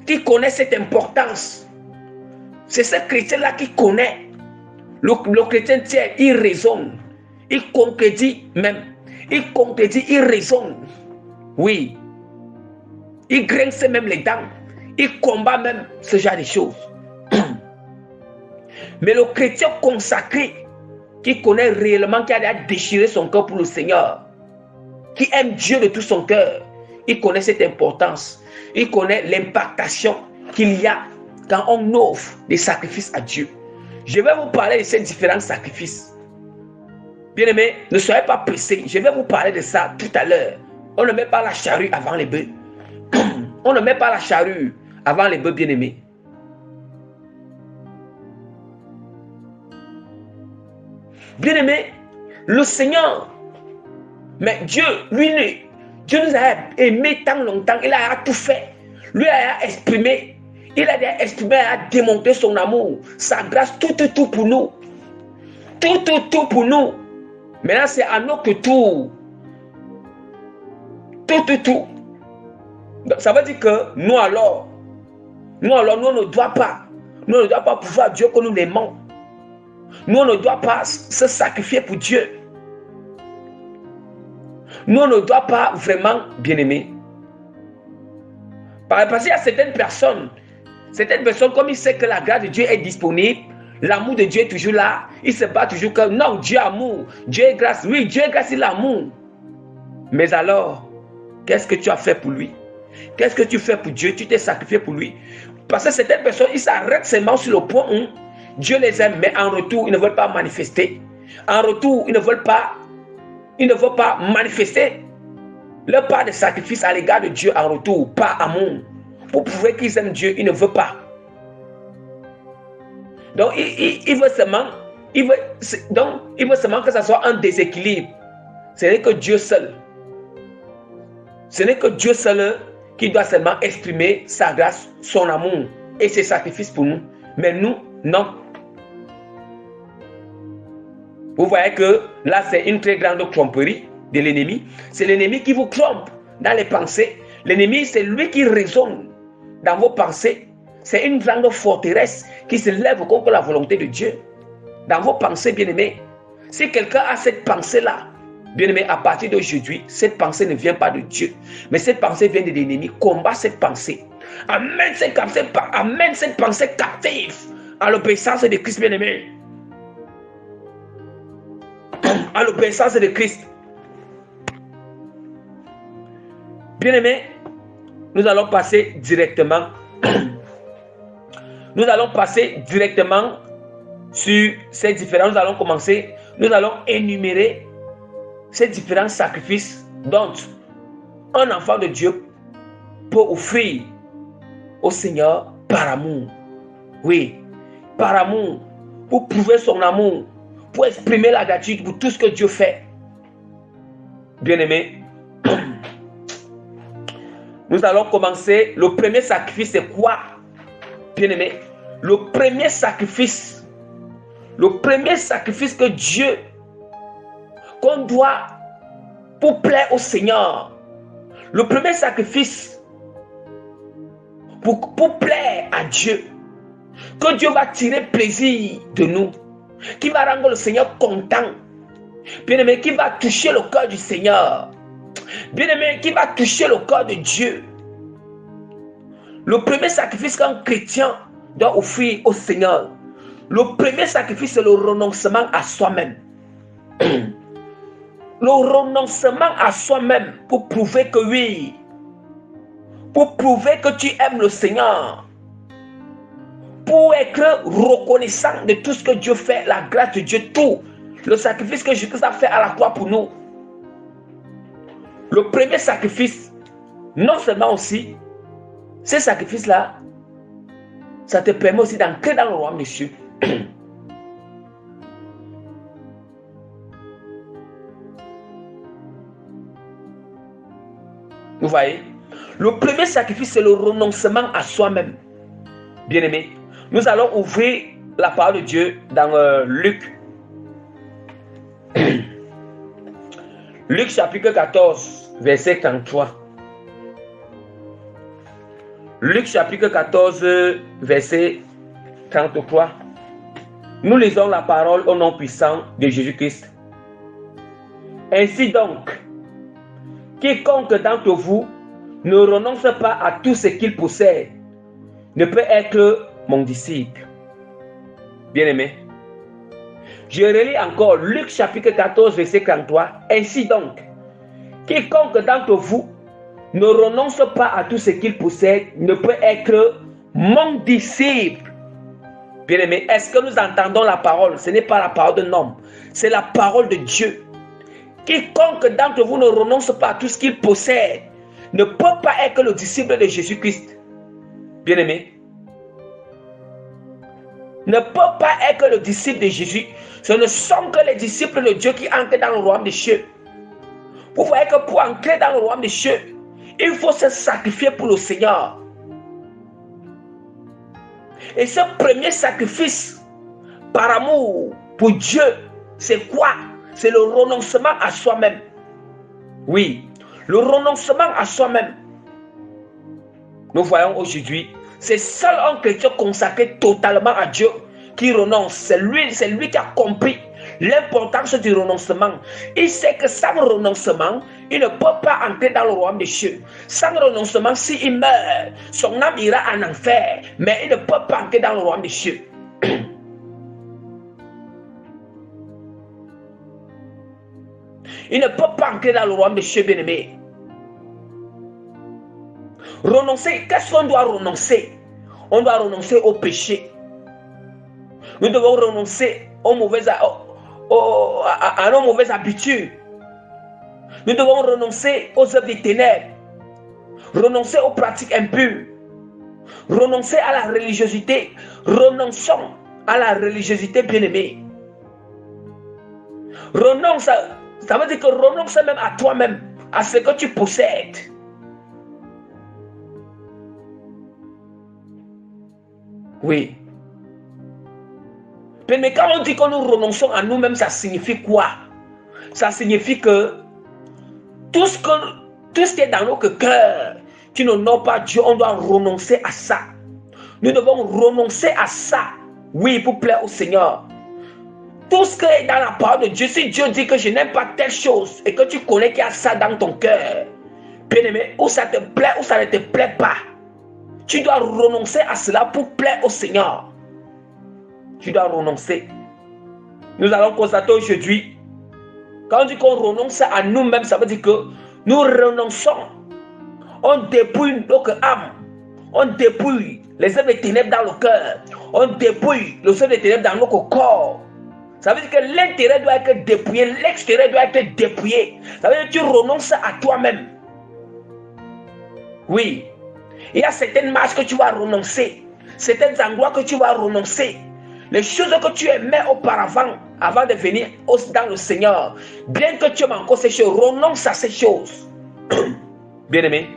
qui connaît cette importance. C'est ce chrétien-là qui connaît. Le chrétien tiers, il raisonne, il concrétise même. Il concrétise, il raisonne. Oui. Il grince même les dents. Il combat même ce genre de choses. Mais le chrétien consacré, qui connaît réellement, qui a déchiré son cœur pour le Seigneur, qui aime Dieu de tout son cœur, il connaît cette importance. Il connaît l'impactation qu'il y a quand on offre des sacrifices à Dieu. Je vais vous parler de ces différents sacrifices. Bien-aimés, ne soyez pas pressés. Je vais vous parler de ça tout à l'heure. On ne met pas la charrue avant les bœufs. On ne met pas la charrue avant les bœufs, bien-aimés. Bien-aimés, le Seigneur, mais Dieu, Dieu nous a aimés tant longtemps. Il a tout fait. Lui a exprimé. Il a exprimé, a démontré son amour, sa grâce, tout pour nous. Tout pour nous. Maintenant, c'est à notre tour. Tout. Donc, ça veut dire que nous alors, nous ne doit pas pouvoir Dieu que nous l'aimons. Nous ne doit pas se sacrifier pour Dieu. Nous ne doit pas vraiment bien aimer. Parce qu'il y a certaines personnes, comme il sait que la grâce de Dieu est disponible, l'amour de Dieu est toujours là, il se bat toujours que non, Dieu est amour, Dieu est grâce. Oui, Dieu est grâce, il est amour. Mais alors, qu'est-ce que tu as fait pour lui? Qu'est-ce que tu fais pour Dieu? Tu t'es sacrifié pour lui. Parce que certaines personnes, ils s'arrêtent seulement sur le point où Dieu les aime, mais en retour, ils ne veulent pas manifester. En retour, ils ne veulent pas manifester leur part de sacrifice à l'égard de Dieu en retour, pas amour. Pour prouver qu'ils aiment Dieu, ils ne veulent pas. Donc, il veut seulement, que ça soit un déséquilibre. Ce n'est que Dieu seul. Ce n'est que Dieu seul qui doit seulement exprimer sa grâce, son amour et ses sacrifices pour nous. Mais nous, non. Vous voyez que là, c'est une très grande tromperie de l'ennemi. C'est l'ennemi qui vous trompe dans les pensées. L'ennemi, c'est lui qui raisonne dans vos pensées. C'est une grande forteresse qui se lève contre la volonté de Dieu. Dans vos pensées, bien-aimés, si quelqu'un a cette pensée-là, bien-aimé, à partir d'aujourd'hui, cette pensée ne vient pas de Dieu, mais cette pensée vient de l'ennemi. Combat cette pensée. Amène cette pensée captive à l'obéissance de Christ, bien-aimé. À l'obéissance de Christ. Bien-aimé, nous allons passer directement. Nous allons passer directement sur ces différents. Nous allons énumérer ces différents sacrifices dont un enfant de Dieu peut offrir au Seigneur par amour. Oui, par amour, pour prouver son amour, pour exprimer la gratitude pour tout ce que Dieu fait. Bien-aimé, nous allons commencer. Le premier sacrifice, c'est quoi? Bien-aimé, le premier sacrifice que Dieu, qu'on doit pour plaire au Seigneur, le premier sacrifice pour plaire à Dieu, que Dieu va tirer plaisir de nous, qui va rendre le Seigneur content, bien-aimé, qui va toucher le cœur du Seigneur, bien-aimé, qui va toucher le cœur de Dieu. Le premier sacrifice qu'un chrétien doit offrir au Seigneur, le premier sacrifice, c'est le renoncement à soi-même. Le renoncement à soi-même pour prouver que oui, pour prouver que tu aimes le Seigneur, pour être reconnaissant de tout ce que Dieu fait, la grâce de Dieu, tout le sacrifice que Jésus a fait à la croix pour nous. Le premier sacrifice, non seulement aussi, ce sacrifice-là, ça te permet aussi d'entrer dans le royaume des cieux. Vous voyez, le premier sacrifice, c'est le renoncement à soi-même. Bien-aimé, nous allons ouvrir la parole de Dieu dans Luc. Luc chapitre 14, verset 33. Luc chapitre 14, verset 33. Nous lisons la parole au nom puissant de Jésus-Christ. Ainsi donc, quiconque d'entre vous ne renonce pas à tout ce qu'il possède ne peut être mon disciple. Bien-aimé, je relis encore Luc chapitre 14, verset 33. Ainsi donc, quiconque d'entre vous ne renonce pas à tout ce qu'il possède ne peut être mon disciple. Bien-aimé, est-ce que nous entendons la parole? Ce n'est pas la parole d'un homme, c'est la parole de Dieu. Quiconque d'entre vous ne renonce pas à tout ce qu'il possède ne peut pas être le disciple de Jésus-Christ. Bien-aimé, ne peut pas être le disciple de Jésus. Ce ne sont que les disciples de Dieu qui entrent dans le royaume des cieux. Vous voyez que pour entrer dans le royaume des cieux, il faut se sacrifier pour le Seigneur. Et ce premier sacrifice par amour pour Dieu, c'est quoi? C'est le renoncement à soi-même. Oui, le renoncement à soi-même. Nous voyons aujourd'hui, c'est seul un chrétien consacré totalement à Dieu qui renonce. C'est lui qui a compris l'importance du renoncement. Il sait que sans renoncement, il ne peut pas entrer dans le royaume des cieux. Sans renoncement, s'il meurt, son âme ira en enfer, mais il ne peut pas entrer dans le royaume des cieux. Il ne peut pas entrer dans le royaume des cieux, bien-aimé. Renoncer, qu'est-ce qu'on doit renoncer? On doit renoncer au péché. Nous devons renoncer à nos mauvaises habitudes. Nous devons renoncer aux œuvres des ténèbres. Renoncer aux pratiques impures. Renoncer à la religiosité. Renonçons à la religiosité, bien-aimée. Renonce, ça veut dire que renonce même à toi-même, à ce que tu possèdes. Oui. Mais quand on dit que nous renonçons à nous-mêmes, ça signifie quoi? Ça signifie que tout ce qui est dans notre cœur, qui n'honore pas Dieu, on doit renoncer à ça. Nous devons renoncer à ça. Oui, pour plaire au Seigneur. Tout ce qui est dans la parole de Dieu, si Dieu dit que je n'aime pas telle chose et que tu connais qu'il y a ça dans ton cœur, bien-aimé, ou ça te plaît ou ça ne te plaît pas, tu dois renoncer à cela pour plaire au Seigneur. Tu dois renoncer. Nous allons constater aujourd'hui, quand on dit qu'on renonce à nous-mêmes, ça veut dire que nous renonçons. On dépouille notre âme. On dépouille les œuvres des ténèbres dans le cœur. On dépouille les œuvres des ténèbres dans notre corps. Ça veut dire que l'intérieur doit être dépouillé, l'extérieur doit être dépouillé. Ça veut dire que tu renonces à toi-même. Oui. Il y a certaines marches que tu vas renoncer, certains endroits que tu vas renoncer, les choses que tu aimais auparavant, avant de venir dans le Seigneur, bien que tu aimes encore ces choses, renonce à ces choses. Bien-aimé,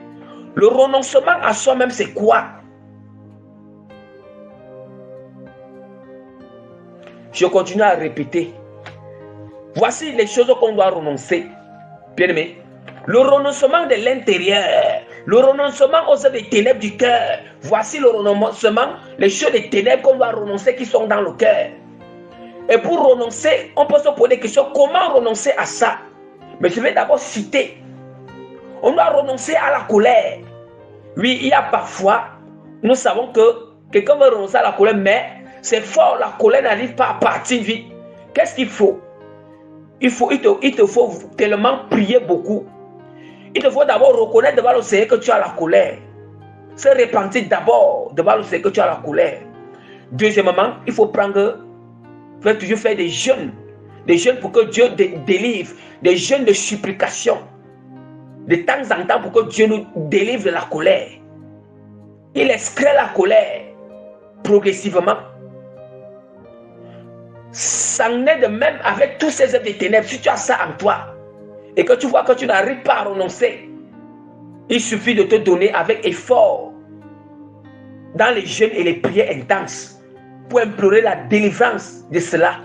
le renoncement à soi-même, c'est quoi? Je continue à répéter. Voici les choses qu'on doit renoncer. Bien-aimé, le renoncement de l'intérieur, le renoncement aux œuvres des ténèbres du cœur. Voici le renoncement, les choses des ténèbres qu'on doit renoncer qui sont dans le cœur. Et pour renoncer, on peut se poser des questions. Comment renoncer à ça? Mais je vais d'abord citer. On doit renoncer à la colère. Oui, il y a parfois, nous savons que quelqu'un veut renoncer à la colère, mais c'est fort, la colère n'arrive pas à partir vite. Qu'est-ce qu'il faut? Il te faut tellement prier beaucoup. Il te faut d'abord reconnaître devant le Seigneur que tu as la colère. Se repentir d'abord devant le Seigneur que tu as la colère. Deuxièmement, il faut toujours faire des jeûnes pour que Dieu délivre, des jeûnes de supplication. De temps en temps pour que Dieu nous délivre de la colère. Il excret la colère progressivement. Ça en est de même avec tous ces œuvres des ténèbres. Si tu as ça en toi et que tu vois que tu n'arrives pas à renoncer, il suffit de te donner avec effort dans les jeûnes et les prières intenses pour implorer la délivrance de cela.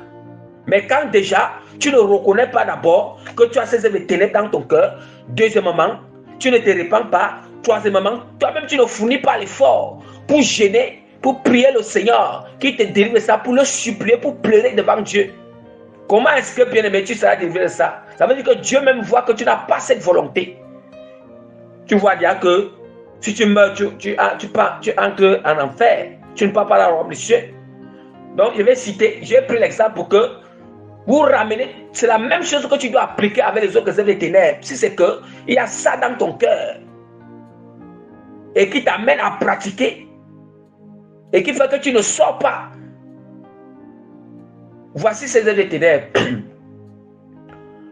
Mais quand déjà tu ne reconnais pas d'abord que tu as ces œuvres des ténèbres dans ton cœur, deuxièmement, tu ne te répands pas, troisièmement, toi-même tu ne fournis pas l'effort pour gêner, pour prier le Seigneur qui te délivre de ça, pour le supplier, pour pleurer devant Dieu. Comment est-ce que, bien-aimé, tu seras délivré de ça? Ça veut dire que Dieu même voit que tu n'as pas cette volonté. Tu vois bien que si tu meurs, tu entres en enfer. Tu ne pars pas dans le royaume des cieux. Donc, je vais citer, j'ai pris l'exemple pour que vous ramenez, c'est la même chose que tu dois appliquer avec les autres œuvres des ténèbres. Si c'est que il y a ça dans ton cœur et qui t'amène à pratiquer et qui fait que tu ne sors pas. Voici ces œuvres des ténèbres.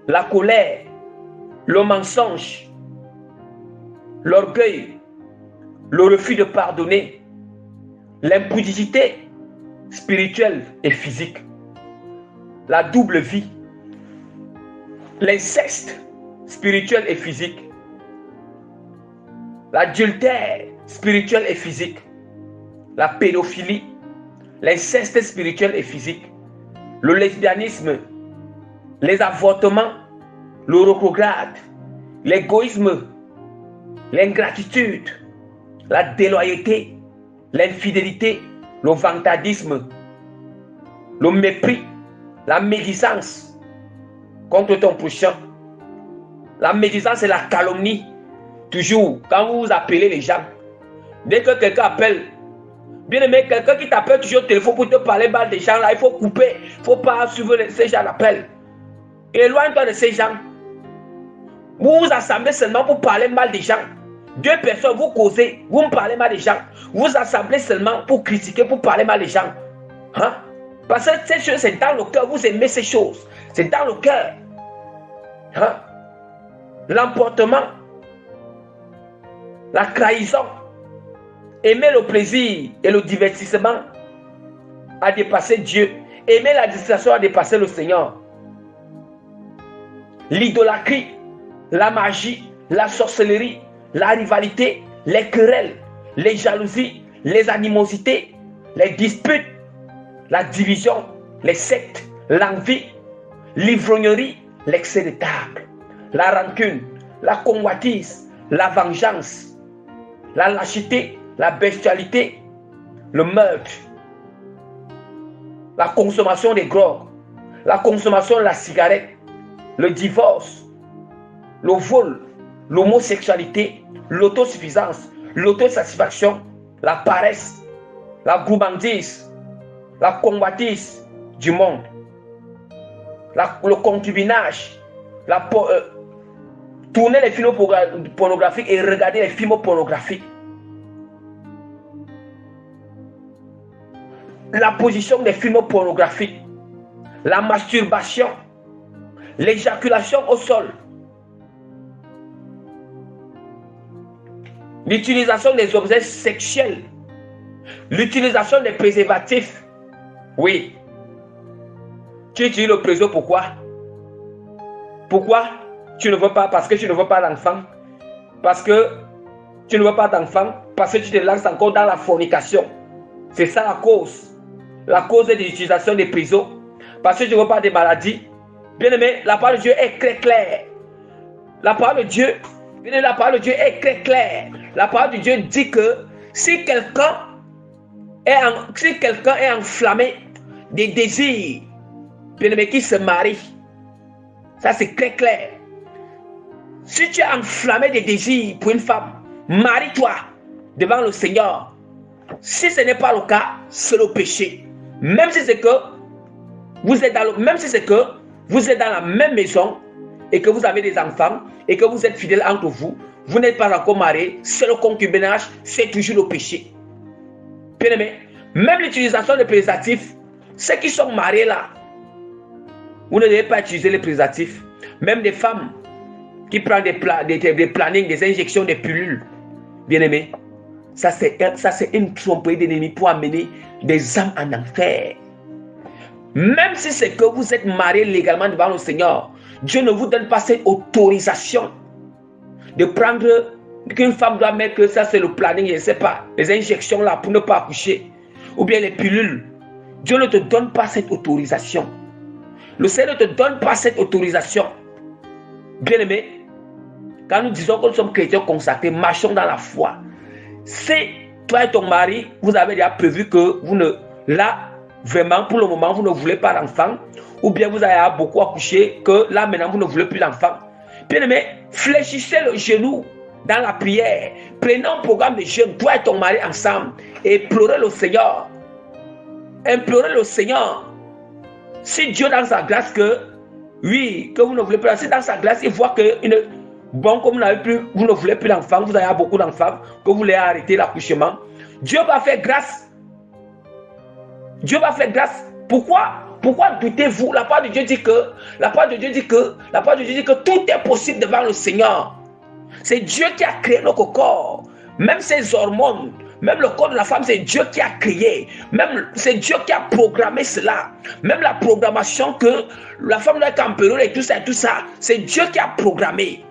La colère, le mensonge, l'orgueil, le refus de pardonner, l'impudicité spirituelle et physique, la double vie, l'inceste spirituel et physique, l'adultère spirituel et physique, la pédophilie, l'inceste spirituel et physique, le lesbianisme, les avortements, le rétrograde, l'égoïsme, l'ingratitude, la déloyauté, l'infidélité, le vantardisme, le mépris, la médisance contre ton prochain. La médisance, c'est la calomnie. Toujours, quand vous vous appelez les gens, dès que quelqu'un appelle, bien aimé, quelqu'un qui t'appelle toujours au téléphone pour te parler mal des gens là, il faut couper. Il ne faut pas suivre ces gens d'appel. Éloigne-toi de ces gens. Vous vous assemblez seulement pour parler mal des gens. Deux personnes, vous causez, vous me parlez mal des gens. Vous vous assemblez seulement pour critiquer, pour parler mal des gens. Hein? Parce que ces choses, c'est dans le cœur. Vous aimez ces choses. C'est dans le cœur. Hein? L'emportement, la trahison, aimer le plaisir et le divertissement a dépassé Dieu. Aimer la distraction a dépassé le Seigneur. L'idolâtrie, la magie, la sorcellerie, la rivalité, les querelles, les jalousies, les animosités, les disputes, la division, les sectes, l'envie, l'ivrognerie, l'excès de table, la rancune, la convoitise, la vengeance, la lâcheté, la bestialité, le meurtre, la consommation des drogues, la consommation de la cigarette, le divorce, le vol, l'homosexualité, l'autosuffisance, l'autosatisfaction, la paresse, la gourmandise, la convoitise du monde, le concubinage, tourner les films pornographiques et regarder les films pornographiques. La position des films pornographiques, la masturbation, l'éjaculation au sol, l'utilisation des objets sexuels, l'utilisation des préservatifs. Oui. Tu utilises le préservatif pourquoi? Pourquoi tu ne veux pas? Parce que tu ne veux pas d'enfant. Parce que tu ne veux pas d'enfant. Parce que tu te lances encore dans la fornication. C'est ça la cause. La cause est de l'utilisation des préservatifs. Parce que tu ne veux pas de maladies. Bien aimé, la parole de Dieu est très claire. La parole de Dieu, la parole de Dieu est très claire. La parole de Dieu dit que si quelqu'un est enflammé des désirs, bien aimé, qui se marie, ça c'est très clair. Si tu es enflammé des désirs pour une femme, marie-toi devant le Seigneur. Si ce n'est pas le cas, c'est le péché. Même si c'est que vous êtes dans la même maison et que vous avez des enfants et que vous êtes fidèles entre vous, vous n'êtes pas encore marié, c'est le concubinage, c'est toujours le péché. Bien aimé, même l'utilisation des préservatifs, ceux qui sont mariés là, vous ne devez pas utiliser les préservatifs. Même des femmes qui prennent des plannings, des injections, des pilules. Bien aimé, ça c'est une tromperie d'ennemis pour amener des âmes en enfer. Même si c'est que vous êtes marié légalement devant le Seigneur, Dieu ne vous donne pas cette autorisation de prendre, qu'une femme doit mettre, que ça c'est le planning, je ne sais pas, les injections là pour ne pas accoucher, ou bien les pilules. Dieu ne te donne pas cette autorisation. Le Seigneur ne te donne pas cette autorisation. Bien aimé, quand nous disons que nous sommes chrétiens consacrés, marchons dans la foi. Si toi et ton mari, vous avez déjà prévu que vous ne, là, vraiment, pour le moment, vous ne voulez pas d'enfant, ou bien vous avez beaucoup accouché, que là, maintenant, vous ne voulez plus d'enfant. Bien aimé, fléchissez le genou dans la prière. Prenez un programme de jeûne, toi et ton mari ensemble, et pleurez le Seigneur. Implorez le Seigneur. Si Dieu, dans sa grâce, que vous ne voulez plus, si dans sa grâce, il voit que bon, comme vous ne voulez plus d'enfants, vous avez beaucoup d'enfants, que vous voulez arrêter l'accouchement, Dieu va faire grâce. Dieu va faire grâce. Pourquoi doutez-vous? La parole de Dieu dit que tout est possible devant le Seigneur. C'est Dieu qui a créé notre corps. Même ces hormones, même le corps de la femme, c'est Dieu qui a créé. Même c'est Dieu qui a programmé cela. Même la programmation que la femme doit être en période et tout ça, c'est Dieu qui a programmé.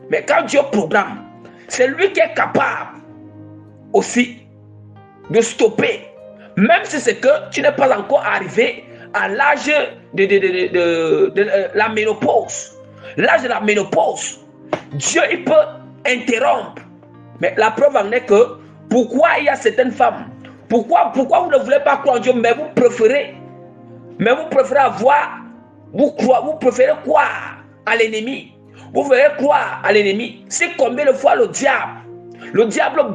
Mais quand Dieu programme, c'est lui qui est capable aussi de stopper. Même si c'est que tu n'es pas encore arrivé à l'âge de la ménopause. L'âge de la ménopause, Dieu il peut interrompre. Mais la preuve en est que pourquoi il y a certaines femmes, pourquoi vous ne voulez pas croire en Dieu, mais vous préférez Mais vous préférez vous préférez croire à l'ennemi. Vous préférez croire à l'ennemi. C'est combien de fois le diable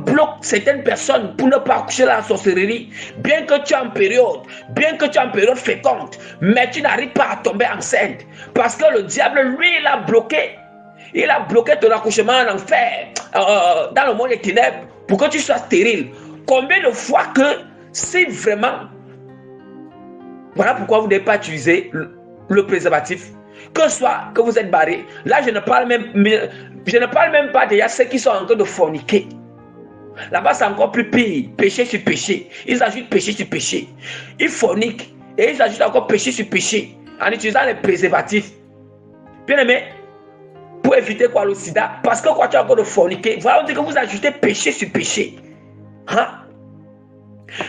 bloque certaines personnes pour ne pas accoucher la sorcellerie. Bien que tu es en période féconde, mais tu n'arrives pas à tomber enceinte. Parce que le diable, lui, il a bloqué. Il a bloqué ton accouchement en enfer, dans le monde des ténèbres, pour que tu sois stérile. Combien de fois que si vraiment... Voilà pourquoi vous n'avez pas utilisé le préservatif. Que vous êtes barré. Là, je ne parle même pas déjà ceux qui sont en train de forniquer. Là-bas, c'est encore plus pire. Péché sur péché. Ils ajoutent péché sur péché. Ils forniquent et ils ajoutent encore péché sur péché en utilisant les préservatifs. Bien aimé, pour éviter quoi, le sida? Parce que quoi, tu as encore de forniquer. Voilà, on dit que vous ajoutez péché sur péché. Hein?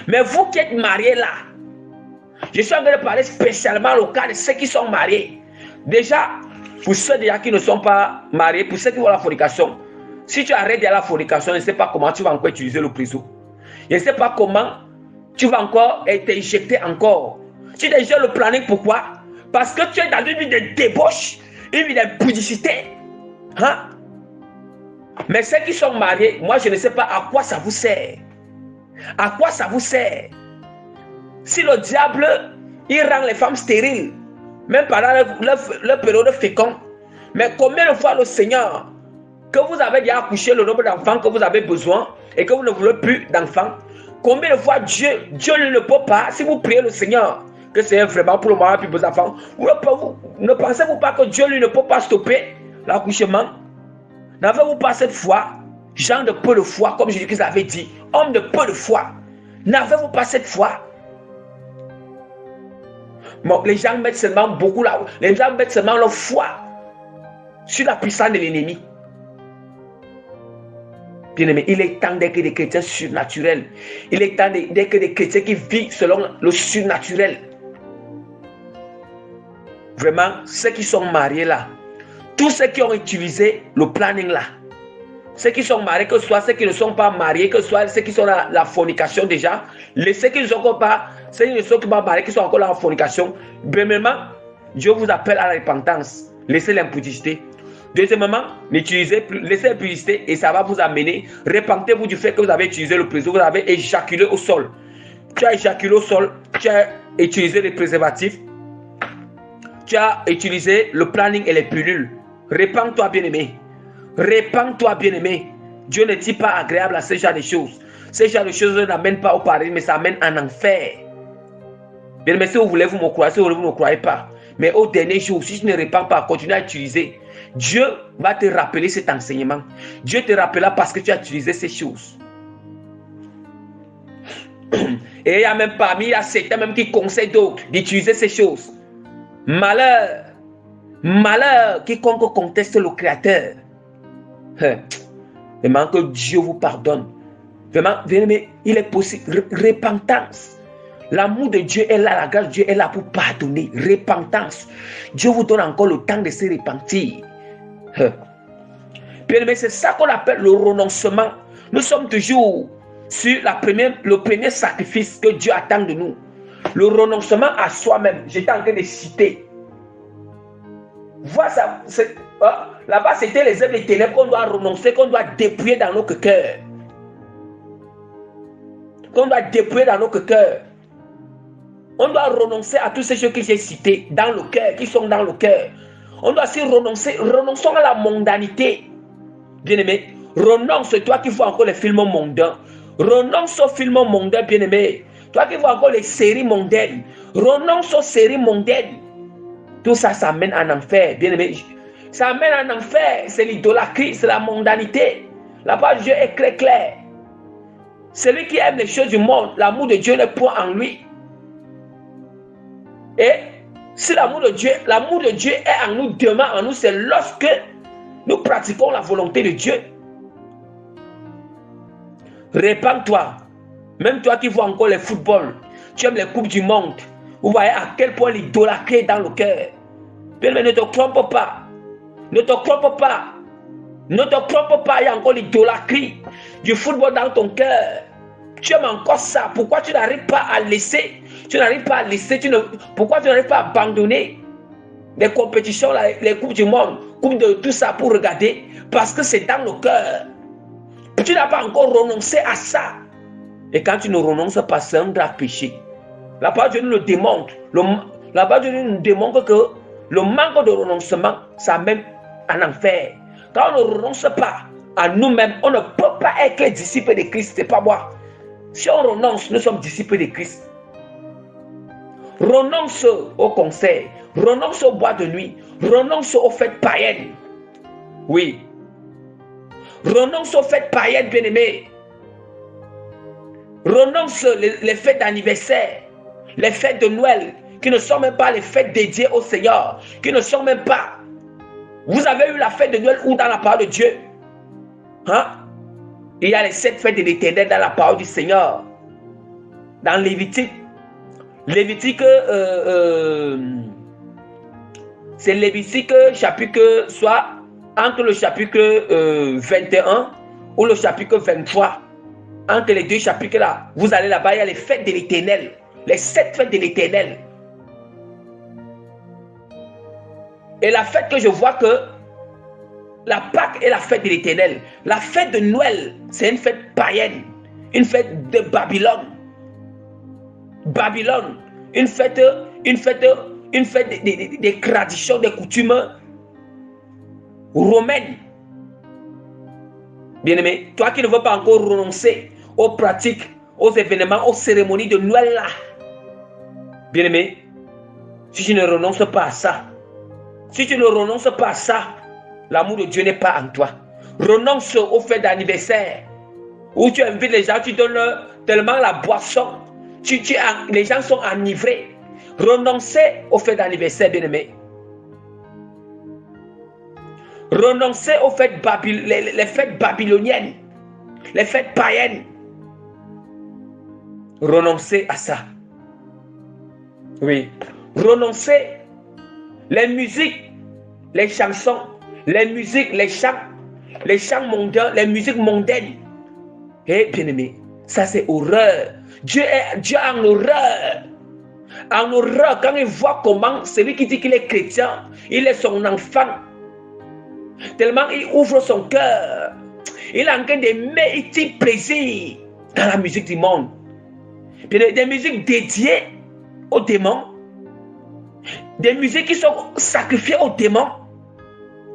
Mais vous qui êtes mariés là, je suis en train de parler spécialement au cas de ceux qui sont mariés. Déjà, pour ceux déjà qui ne sont pas mariés, pour ceux qui vont à la fornication, si tu arrêtes à la fornication, je ne sais pas comment tu vas encore utiliser le préso. Je ne sais pas comment tu vas encore t'injecter encore. Tu déjà le planning, pourquoi? Parce que tu es dans une vie de débauche, une vie d'impudicité. Hein? Mais ceux qui sont mariés, moi je ne sais pas à quoi ça vous sert. À quoi ça vous sert? Si le diable, il rend les femmes stériles, même pendant leur période féconde. Mais combien de fois le Seigneur, que vous avez déjà accouché le nombre d'enfants que vous avez besoin et que vous ne voulez plus d'enfants, combien de fois Dieu ne peut pas, si vous priez le Seigneur, que c'est vraiment pour le moment plus beaux enfants, ne pensez-vous pas que Dieu lui ne peut pas stopper l'accouchement? N'avez-vous pas cette foi, gens de peu de foi, comme Jésus-Christ avait dit, homme de peu de foi, n'avez-vous pas cette foi? Bon, les gens mettent seulement leur foi sur la puissance de l'ennemi. Bien-aimé, il est temps d'être des chrétiens surnaturels. Il est temps d'être des chrétiens qui vivent selon le surnaturel. Vraiment, ceux qui sont mariés là, tous ceux qui ont utilisé le planning là, ceux qui sont mariés, que ce soit ceux qui ne sont pas mariés, que ce soit ceux qui sont dans la fornication déjà, ceux qui ne sont pas mariés, qui sont encore dans la fornication, premièrement, Dieu vous appelle à la repentance. Laissez l'impudicité. Deuxièmement, n'utilisez plus, laissez l'impudicité et ça va vous amener. Repentez-vous du fait que vous avez utilisé le préservatif, vous avez éjaculé au sol. Tu as éjaculé au sol, tu as utilisé les préservatifs, tu as utilisé le planning et les pilules. Repends-toi, bien-aimé. Repends-toi, bien-aimé. Dieu ne dit pas agréable à ce genre de choses. Ce genre de choses n'amènent pas au paradis, mais ça amène en enfer. Bien-aimé, si vous voulez, vous me croyez, si vous ne me croyez pas. Mais au dernier jour, si tu ne répands pas, continue à utiliser. Dieu va te rappeler cet enseignement. Dieu te rappellera parce que tu as utilisé ces choses. Et il y a même parmi, il y a certains même qui conseillent d'autres d'utiliser ces choses. Malheur. Malheur quiconque conteste le Créateur. Vraiment que Dieu vous pardonne. Vraiment, il est possible. Repentance. L'amour de Dieu est là, la grâce de Dieu est là pour pardonner. Repentance. Dieu vous donne encore le temps de se repentir. Bien, c'est ça qu'on appelle le renoncement. Nous sommes toujours sur le premier sacrifice que Dieu attend de nous. Le renoncement à soi-même. J'étais en train de citer. Voilà ça. Là-bas, c'était les œuvres des ténèbres qu'on doit renoncer, qu'on doit dépouiller dans nos cœurs. Qu'on doit dépouiller dans nos cœurs. On doit renoncer à tous ces choses que j'ai citées dans le cœur, qui sont dans le cœur. On doit aussi renonçons à la mondanité. Bien-aimé, renonce, toi qui vois encore les films mondains. Renonce aux films mondains, bien-aimé. Toi qui vois encore les séries mondaines. Renonce aux séries mondaines. Tout ça, ça mène en enfer, bien-aimé. Ça mène en enfer, c'est l'idolâtrie, c'est la mondanité. La parole de Dieu est très claire. Celui qui aime les choses du monde, l'amour de Dieu n'est point en lui. Et si l'amour de Dieu est en nous, demeure en nous, c'est lorsque nous pratiquons la volonté de Dieu. Répands-toi. Même toi qui vois encore les footballs, tu aimes les coupes du monde. Vous voyez à quel point l'idolâtrie est dans le cœur. Mais ne te trompe pas. Ne te trompe pas. Ne te trompe pas, il y a encore l'idolâtrie du football dans ton cœur. Tu aimes encore ça. Pourquoi tu n'arrives pas à laisser? Pourquoi tu n'arrives pas à abandonner les compétitions, les coupes du monde, coupe de tout ça pour regarder? Parce que c'est dans le cœur. Tu n'as pas encore renoncé à ça. Et quand tu ne renonces pas, c'est un grave péché. La parole de Dieu nous le démontre. La parole de Dieu nous démontre que le manque de renoncement, ça mène en enfer. Quand on ne renonce pas à nous-mêmes, on ne peut pas être les disciples de Christ. Ce n'est pas moi. Si on renonce, nous sommes disciples de Christ. Renonce au concert, renonce au bois de nuit, renonce aux fêtes païennes. Oui. Renonce aux fêtes païennes, bien-aimés. Renonce les fêtes d'anniversaire, les fêtes de Noël, qui ne sont même pas les fêtes dédiées au Seigneur, qui ne sont même pas. Vous avez eu la fête de Noël ou dans la parole de Dieu? Hein? Il y a les 7 fêtes de l'Éternel dans la parole du Seigneur. Dans Lévitique. C'est Lévitique chapitre, soit entre le chapitre 21 ou le chapitre 23. Entre les deux chapitres là, vous allez là-bas, il y a les fêtes de l'Éternel. Les 7 fêtes de l'Éternel. Et la fête que je vois que la Pâque est la fête de l'Éternel. La fête de Noël, c'est une fête païenne. Une fête de Babylone. Babylone. Une fête des traditions, des coutumes romaines. Bien-aimé, toi qui ne veux pas encore renoncer aux pratiques, aux événements, aux cérémonies de Noël là. Bien-aimé, si tu ne renonces pas à ça, l'amour de Dieu n'est pas en toi. Renonce aux fêtes d'anniversaire où tu invites les gens, tu donnes tellement la boisson, les gens sont enivrés. Renoncez aux fêtes d'anniversaire, bien-aimé. Renoncez aux fêtes les fêtes babyloniennes, les fêtes païennes. Renoncez à ça. Oui. Renoncez les musiques, les chansons, les chants mondains, les musiques mondaines. Eh bien-aimé, ça c'est horreur. Dieu a en horreur. En horreur quand il voit comment celui qui dit qu'il est chrétien, il est son enfant. Tellement il ouvre son cœur. Il est en train de mériter plaisir dans la musique du monde. Des musiques dédiées aux démons. Des musiques qui sont sacrifiées aux démons.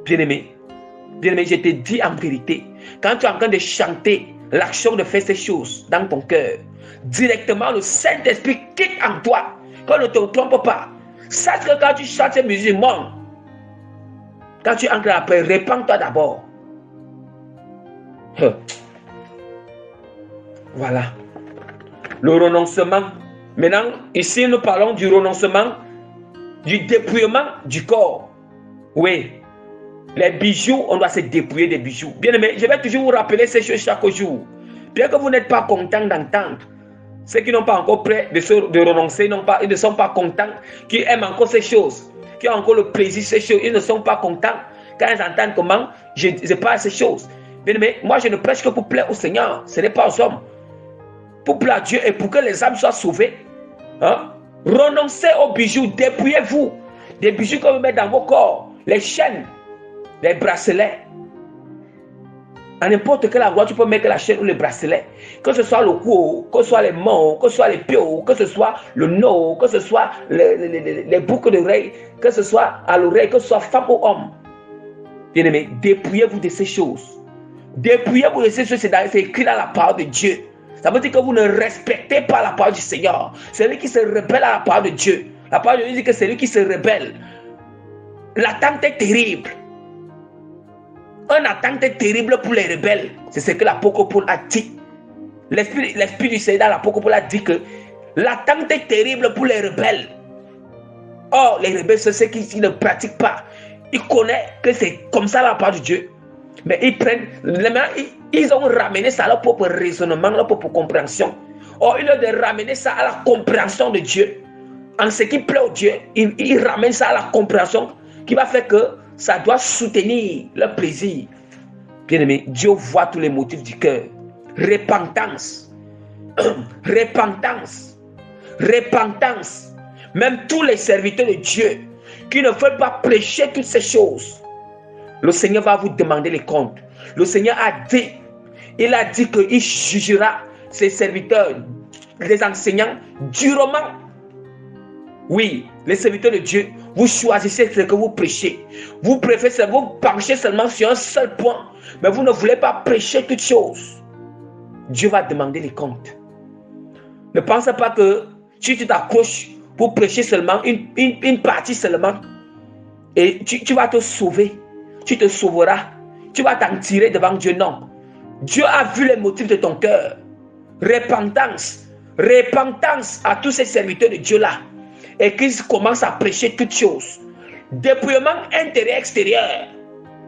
Bien-aimé, je te dis en vérité, quand tu es en train de chanter l'action de faire ces choses dans ton cœur, directement le Saint-Esprit quitte en toi. Qu'on ne te trompe pas. Sache que quand tu chantes ces musiques du monde, quand tu entres après, répands-toi d'abord. Voilà. Le renoncement. Maintenant, ici, nous parlons du renoncement, du dépouillement du corps. Oui. Les bijoux, on doit se dépouiller des bijoux. Bien aimé, je vais toujours vous rappeler ces choses chaque jour. Bien que vous n'êtes pas content d'entendre. Ceux qui n'ont pas encore prêt de renoncer, ils ne sont pas contents, qui aiment encore ces choses, qui ont encore le plaisir de ces choses, ils ne sont pas contents quand ils entendent comment je parle de ces choses. Bien aimé, moi je ne prêche que pour plaire au Seigneur, ce n'est pas aux hommes. Pour plaire à Dieu et pour que les âmes soient sauvées. Hein? Renoncez aux bijoux, dépouillez-vous des bijoux que vous mettez dans vos corps, les chaînes, les bracelets. À n'importe quel endroit, tu peux mettre la chaîne ou le bracelet. Que ce soit le cou, que ce soit les mains, que ce soit les pieds, que ce soit le nez, que ce soit les boucles d'oreilles, que ce soit à l'oreille, que ce soit femme ou homme. Bien-aimé, dépouillez-vous de ces choses. Dépouillez-vous de ces choses, c'est écrit dans la parole de Dieu. Ça veut dire que vous ne respectez pas la parole du Seigneur. Celui qui se rebelle à la parole de Dieu. La parole de Dieu dit que celui qui se rebelle, l'attente est terrible. Un attente terrible pour les rebelles. C'est ce que l'apôtre Paul a dit. L'Esprit du Seigneur, l'apôtre Paul a dit que l'attente est terrible pour les rebelles. Or, les rebelles, c'est ceux qui ne pratiquent pas. Ils connaissent que c'est comme ça la parole de Dieu. Mais ils prennent, ils ont ramené ça à leur propre raisonnement, à leur propre compréhension. Or, ils ont ramené ça à la compréhension de Dieu. En ce qui plaît au Dieu, ils ramènent ça à la compréhension qui va faire que ça doit soutenir leur plaisir. Bien-aimé, Dieu voit tous les motifs du cœur. Repentance. repentance. Repentance. Même tous les serviteurs de Dieu qui ne veulent pas prêcher toutes ces choses, le Seigneur va vous demander les comptes. Le Seigneur a dit, il a dit qu'il jugera ses serviteurs, les enseignants, durement. Oui, les serviteurs de Dieu, vous choisissez ce que vous prêchez. Vous préférez vous pencher seulement sur un seul point, mais vous ne voulez pas prêcher toutes choses. Dieu va demander les comptes. Ne pensez pas que si tu t'accroches pour prêcher seulement une partie seulement, et tu vas te sauver, tu te sauveras, tu vas t'en tirer devant Dieu. Non. Dieu a vu les motifs de ton cœur. Repentance. Repentance à tous ces serviteurs de Dieu là. Et qu'ils commencent à prêcher toutes choses. Dépouillement intérieur-extérieur.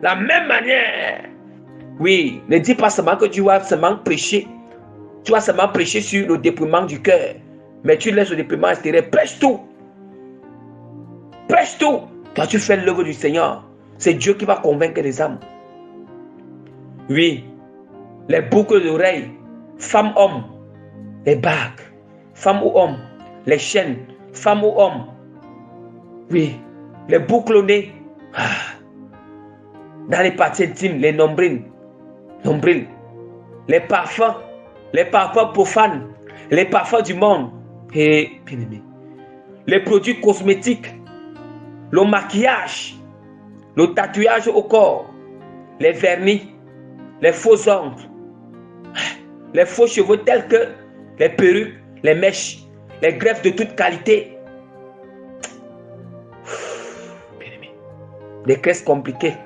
La même manière. Oui, ne dis pas seulement que tu vas seulement prêcher. Tu vas seulement prêcher sur le dépouillement du cœur. Mais tu laisses le dépouillement extérieur. Prêche tout. Prêche tout. Quand tu fais l'œuvre du Seigneur, c'est Dieu qui va convaincre les âmes. Oui, les boucles d'oreilles, femmes, hommes, les bagues, femmes ou hommes, les chaînes, femmes ou hommes. Oui, les boucles au nez. Dans les parties intimes, les nombrils, les parfums profanes, les parfums du monde. Et bien aimé, les produits cosmétiques, le maquillage, le tatouage au corps, les vernis, les faux ongles, les faux cheveux tels que les perruques, les mèches, les greffes de toute qualité. Bien aimé, les cresses compliquées,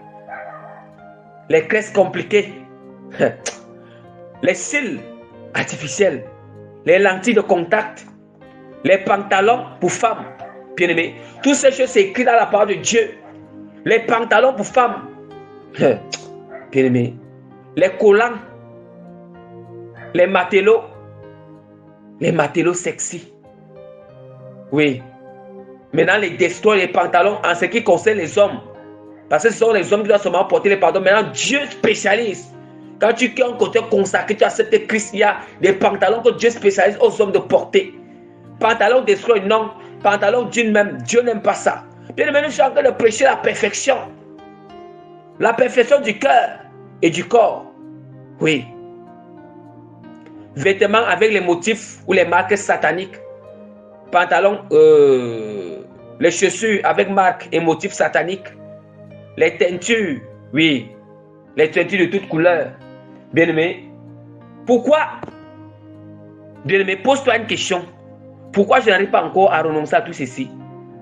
les cils artificiels, les lentilles de contact, les pantalons pour femmes. Bien aimé, toutes ces choses c'est écrit dans la parole de Dieu. Les pantalons pour femmes. Bien aimé, les collants, les matelots sexy. Oui. Maintenant, les destroy les pantalons en ce qui concerne les hommes. Parce que ce sont les hommes qui doivent seulement porter les pantalons. Maintenant, Dieu spécialise. Quand tu es un côté consacré, tu acceptes Christ, il y a des pantalons que Dieu spécialise aux hommes de porter. Pantalons destroy, non. Pantalons d'une même, Dieu n'aime pas ça. Bien aimé, nous sommes en train de prêcher la perfection. La perfection du cœur et du corps. Oui. Vêtements avec les motifs ou les marques sataniques. Pantalons, les chaussures avec marques et motifs sataniques. Les teintures, oui. Les teintures de toutes couleurs. Bien-aimé, pourquoi? Bien-aimé, pose-toi une question. Pourquoi je n'arrive pas encore à renoncer à tout ceci?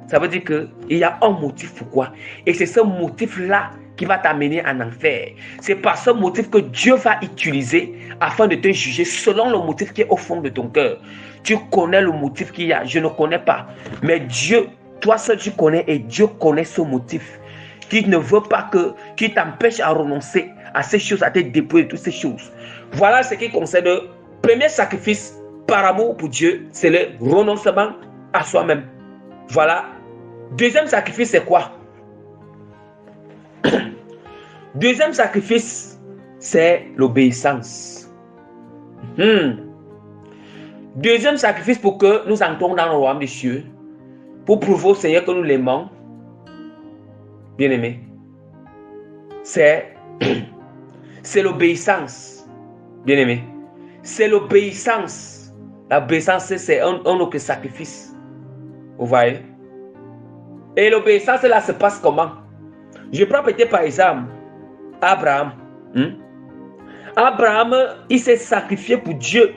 Ça veut dire qu'il y a un motif pourquoi. Et c'est ce motif-là qui va t'amener en enfer. C'est par ce motif que Dieu va utiliser afin de te juger selon le motif qui est au fond de ton cœur. Tu connais le motif qu'il y a, je ne connais pas. Mais Dieu, toi seul tu connais et Dieu connaît ce motif qui ne veut pas qui t'empêche à renoncer à ces choses, à te dépouiller de toutes ces choses. Voilà ce qui concerne le premier sacrifice par amour pour Dieu, c'est le renoncement à soi-même. Voilà. Deuxième sacrifice, c'est quoi? Deuxième sacrifice, c'est l'obéissance. Deuxième sacrifice pour que nous entrons dans le royaume des cieux, pour prouver au Seigneur que nous l'aimons, bien aimé, c'est l'obéissance. Bien aimé, c'est l'obéissance. L'obéissance, c'est un autre sacrifice. Vous voyez? Et l'obéissance, là, se passe comment? Je prends peut-être par exemple Abraham. Abraham, il s'est sacrifié pour Dieu.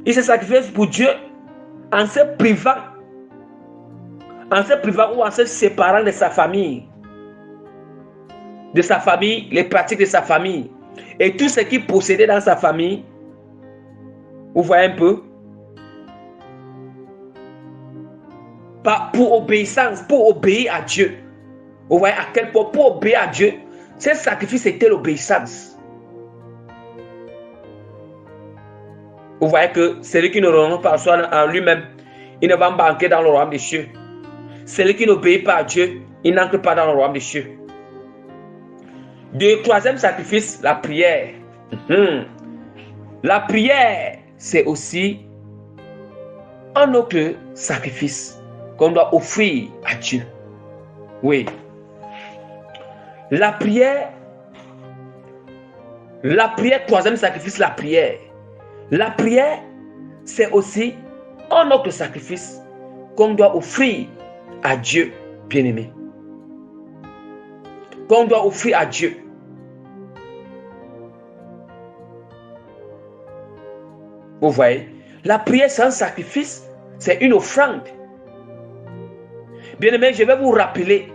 Il s'est sacrifié pour Dieu en se privant ou en se séparant de sa famille. De sa famille, les pratiques de sa famille. Et tout ce qu'il possédait dans sa famille. Vous voyez un peu? Pour obéissance, pour obéir à Dieu. Vous voyez à quel point pour obéir à Dieu, ce sacrifice était l'obéissance. Vous voyez que celui qui ne renonce pas à soi en lui-même, il ne va pas entrer dans le royaume des cieux. Celui qui n'obéit pas à Dieu, il n'entre pas dans le royaume des cieux. Le troisième sacrifice, la prière. La prière, c'est aussi un autre sacrifice qu'on doit offrir à Dieu. Oui. La prière, troisième sacrifice, la prière. La prière, c'est aussi un autre sacrifice qu'on doit offrir à Dieu, bien-aimé. Qu'on doit offrir à Dieu. Vous voyez, la prière, c'est un sacrifice, c'est une offrande. Bien-aimé, je vais vous rappeler,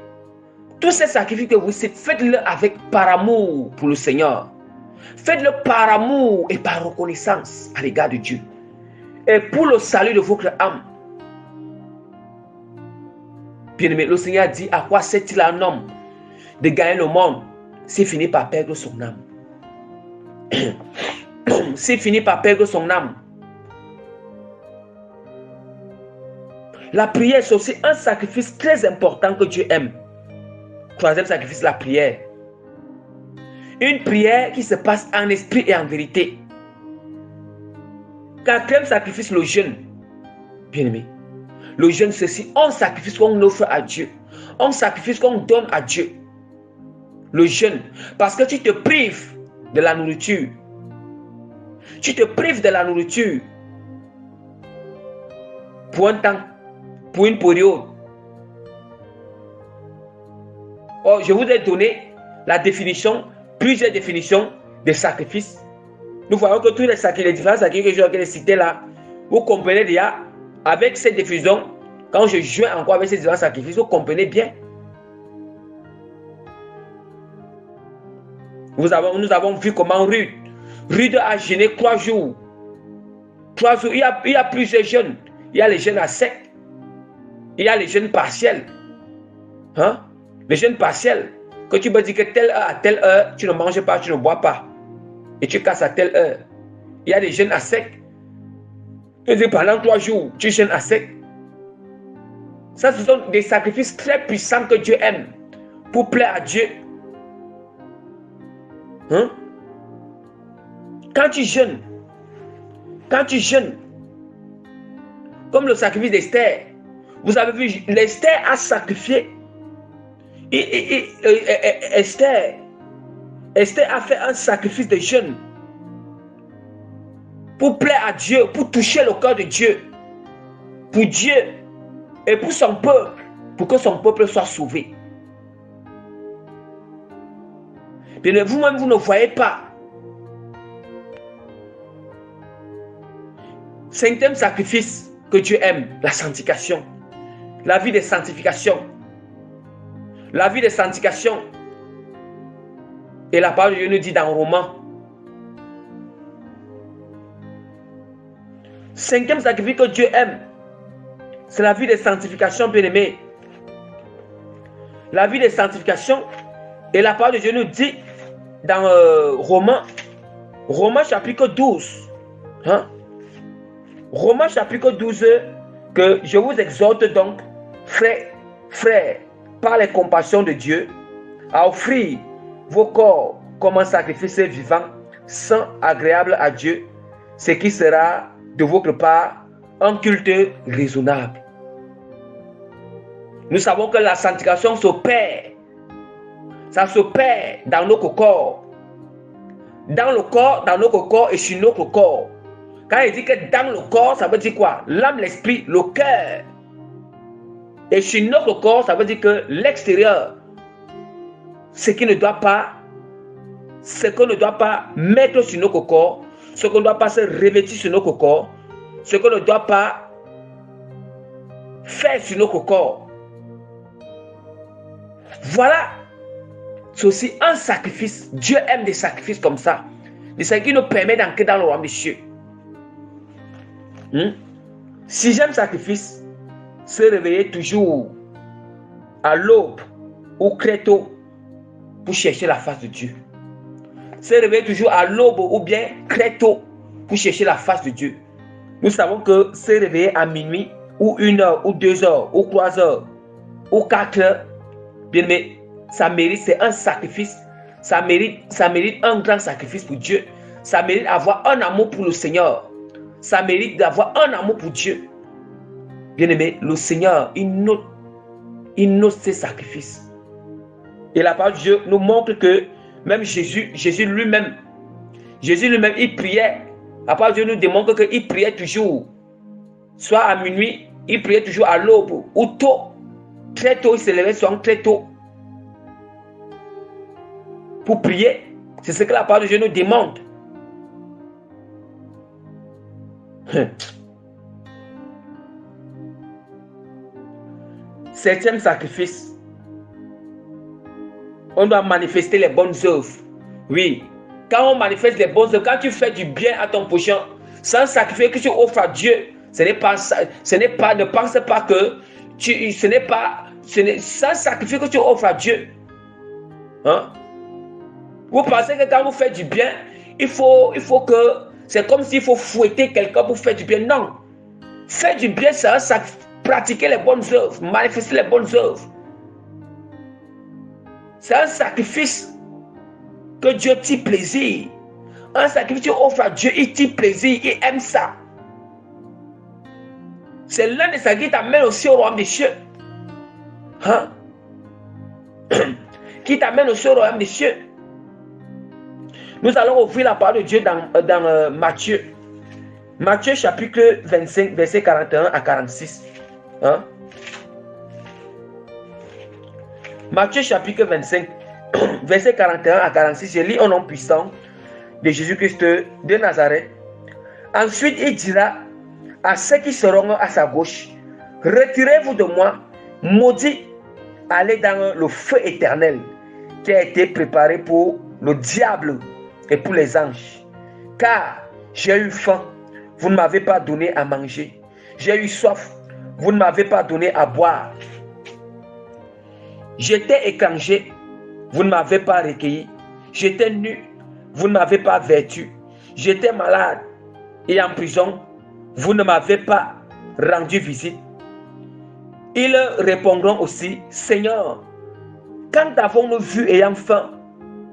tous ces sacrifices que vous faites, faites-le par amour pour le Seigneur. Faites-le par amour et par reconnaissance à l'égard de Dieu. Et pour le salut de votre âme. Bien-aimé, le Seigneur dit, à quoi sert-il un homme de gagner le monde s'il finit par perdre son âme? S'il finit par perdre son âme. La prière, c'est aussi un sacrifice très important que Dieu aime. Troisième sacrifice, la prière. Une prière qui se passe en esprit et en vérité. Quatrième sacrifice, le jeûne. Bien-aimé. Le jeûne, c'est aussi un sacrifice qu'on offre à Dieu. Un sacrifice qu'on donne à Dieu. Le jeûne. Parce que tu te prives de la nourriture. Tu te prives de la nourriture. Pour un temps. Pour une période. Oh, je vous ai donné la définition, plusieurs définitions de sacrifices. Nous voyons que tous les différents sacrifices que je vais citer là, vous comprenez déjà, avec cette définition, quand je joins encore avec ces différents sacrifices, vous comprenez bien. Nous avons vu comment Ruth a jeûné 3 jours. 3 jours, il y a plusieurs jeûnes. Il y a les jeûnes à sec. Il y a les jeûnes partiels. Hein? Les jeûnes partiels. Que tu me dis que telle heure à telle heure, tu ne manges pas, tu ne bois pas. Et tu casses à telle heure. Il y a des jeûnes à sec. Tu dis pendant 3 jours, tu jeûnes à sec. Ça, ce sont des sacrifices très puissants que Dieu aime. Pour plaire à Dieu. Hein? Quand tu jeûnes, comme le sacrifice d'Esther, vous avez vu, Esther a sacrifié. Esther a fait un sacrifice de jeûne pour plaire à Dieu, pour toucher le cœur de Dieu, pour Dieu et pour son peuple, pour que son peuple soit sauvé. Bien, vous-même, vous ne voyez pas. Cinquième sacrifice que Dieu aime, la sanctification. La vie de sanctification. La vie de sanctification. Et la parole de Dieu nous dit dans Romains. Cinquième sacrifice que Dieu aime, c'est la vie de sanctification, bien-aimé. La vie de sanctification. Et la parole de Dieu nous dit dans Romains chapitre 12. Hein? Romains chapitre 12, que je vous exhorte donc, frères, par les compassions de Dieu, à offrir vos corps comme un sacrifice vivant, saint, agréable à Dieu, ce qui sera de votre part un culte raisonnable. Nous savons que la sanctification s'opère. Ça s'opère dans notre corps. Dans notre corps et sur notre corps. Quand il dit que dans le corps, ça veut dire quoi? L'âme, l'esprit, le cœur. Et sur notre corps, ça veut dire que l'extérieur, ce qu'on ne doit pas mettre sur notre corps, ce qu'on ne doit pas se revêtir sur notre corps, ce qu'on ne doit pas faire sur notre corps. Voilà. C'est aussi un sacrifice. Dieu aime des sacrifices comme ça. Des sacrifices qui nous permettent d'entrer dans le royaume des cieux. Sixième sacrifice, se réveiller toujours à l'aube ou très tôt pour chercher la face de Dieu. Se réveiller toujours à l'aube ou bien très tôt pour chercher la face de Dieu. Nous savons que se réveiller à minuit ou 1 heure ou 2 heures ou 3 heures ou 4 heures, bien aimé, ça mérite, c'est un sacrifice. Ça mérite un grand sacrifice pour Dieu. Ça mérite d'avoir un amour pour le Seigneur. Ça mérite d'avoir un amour pour Dieu. Bien-aimé, le Seigneur, il note ses sacrifices. Et la parole de Dieu nous montre que même Jésus lui-même, il priait. La parole de Dieu nous démontre qu'il priait toujours. Soit à minuit, il priait toujours à l'aube ou tôt. Très tôt, il se levait souvent très tôt. Pour prier. C'est ce que la parole de Dieu nous demande. Septième sacrifice. On doit manifester les bonnes œuvres. Oui. Quand on manifeste les bonnes œuvres, quand tu fais du bien à ton prochain, sans sacrifice que tu offres à Dieu, ne pense pas que sans sacrifice que tu offres à Dieu. Hein? Vous pensez que quand vous faites du bien, il faut que c'est comme s'il faut fouetter quelqu'un pour faire du bien. Non. Faire du bien, c'est pratiquer les bonnes œuvres, manifester les bonnes œuvres. C'est un sacrifice que Dieu tire plaisir. Un sacrifice que tu offres à Dieu, il tire plaisir, il aime ça. C'est l'un des sacrifices qui t'amène aussi au royaume des cieux. Hein? Qui t'amène aussi au royaume des cieux. Nous allons ouvrir la parole de Dieu dans Matthieu. Matthieu chapitre 25, verset 41 à 46. Hein? Matthieu chapitre 25, verset 41 à 46. Je lis au nom puissant de Jésus-Christ de Nazareth. Ensuite, il dira à ceux qui seront à sa gauche, retirez-vous de moi, maudits, allez dans le feu éternel qui a été préparé pour le diable et pour les anges. Car j'ai eu faim, vous ne m'avez pas donné à manger. J'ai eu soif, vous ne m'avez pas donné à boire. J'étais étranger, vous ne m'avez pas recueilli. J'étais nu, vous ne m'avez pas vêtu. J'étais malade et en prison, vous ne m'avez pas rendu visite. Ils répondront aussi, Seigneur, quand avons-nous vu ayant faim,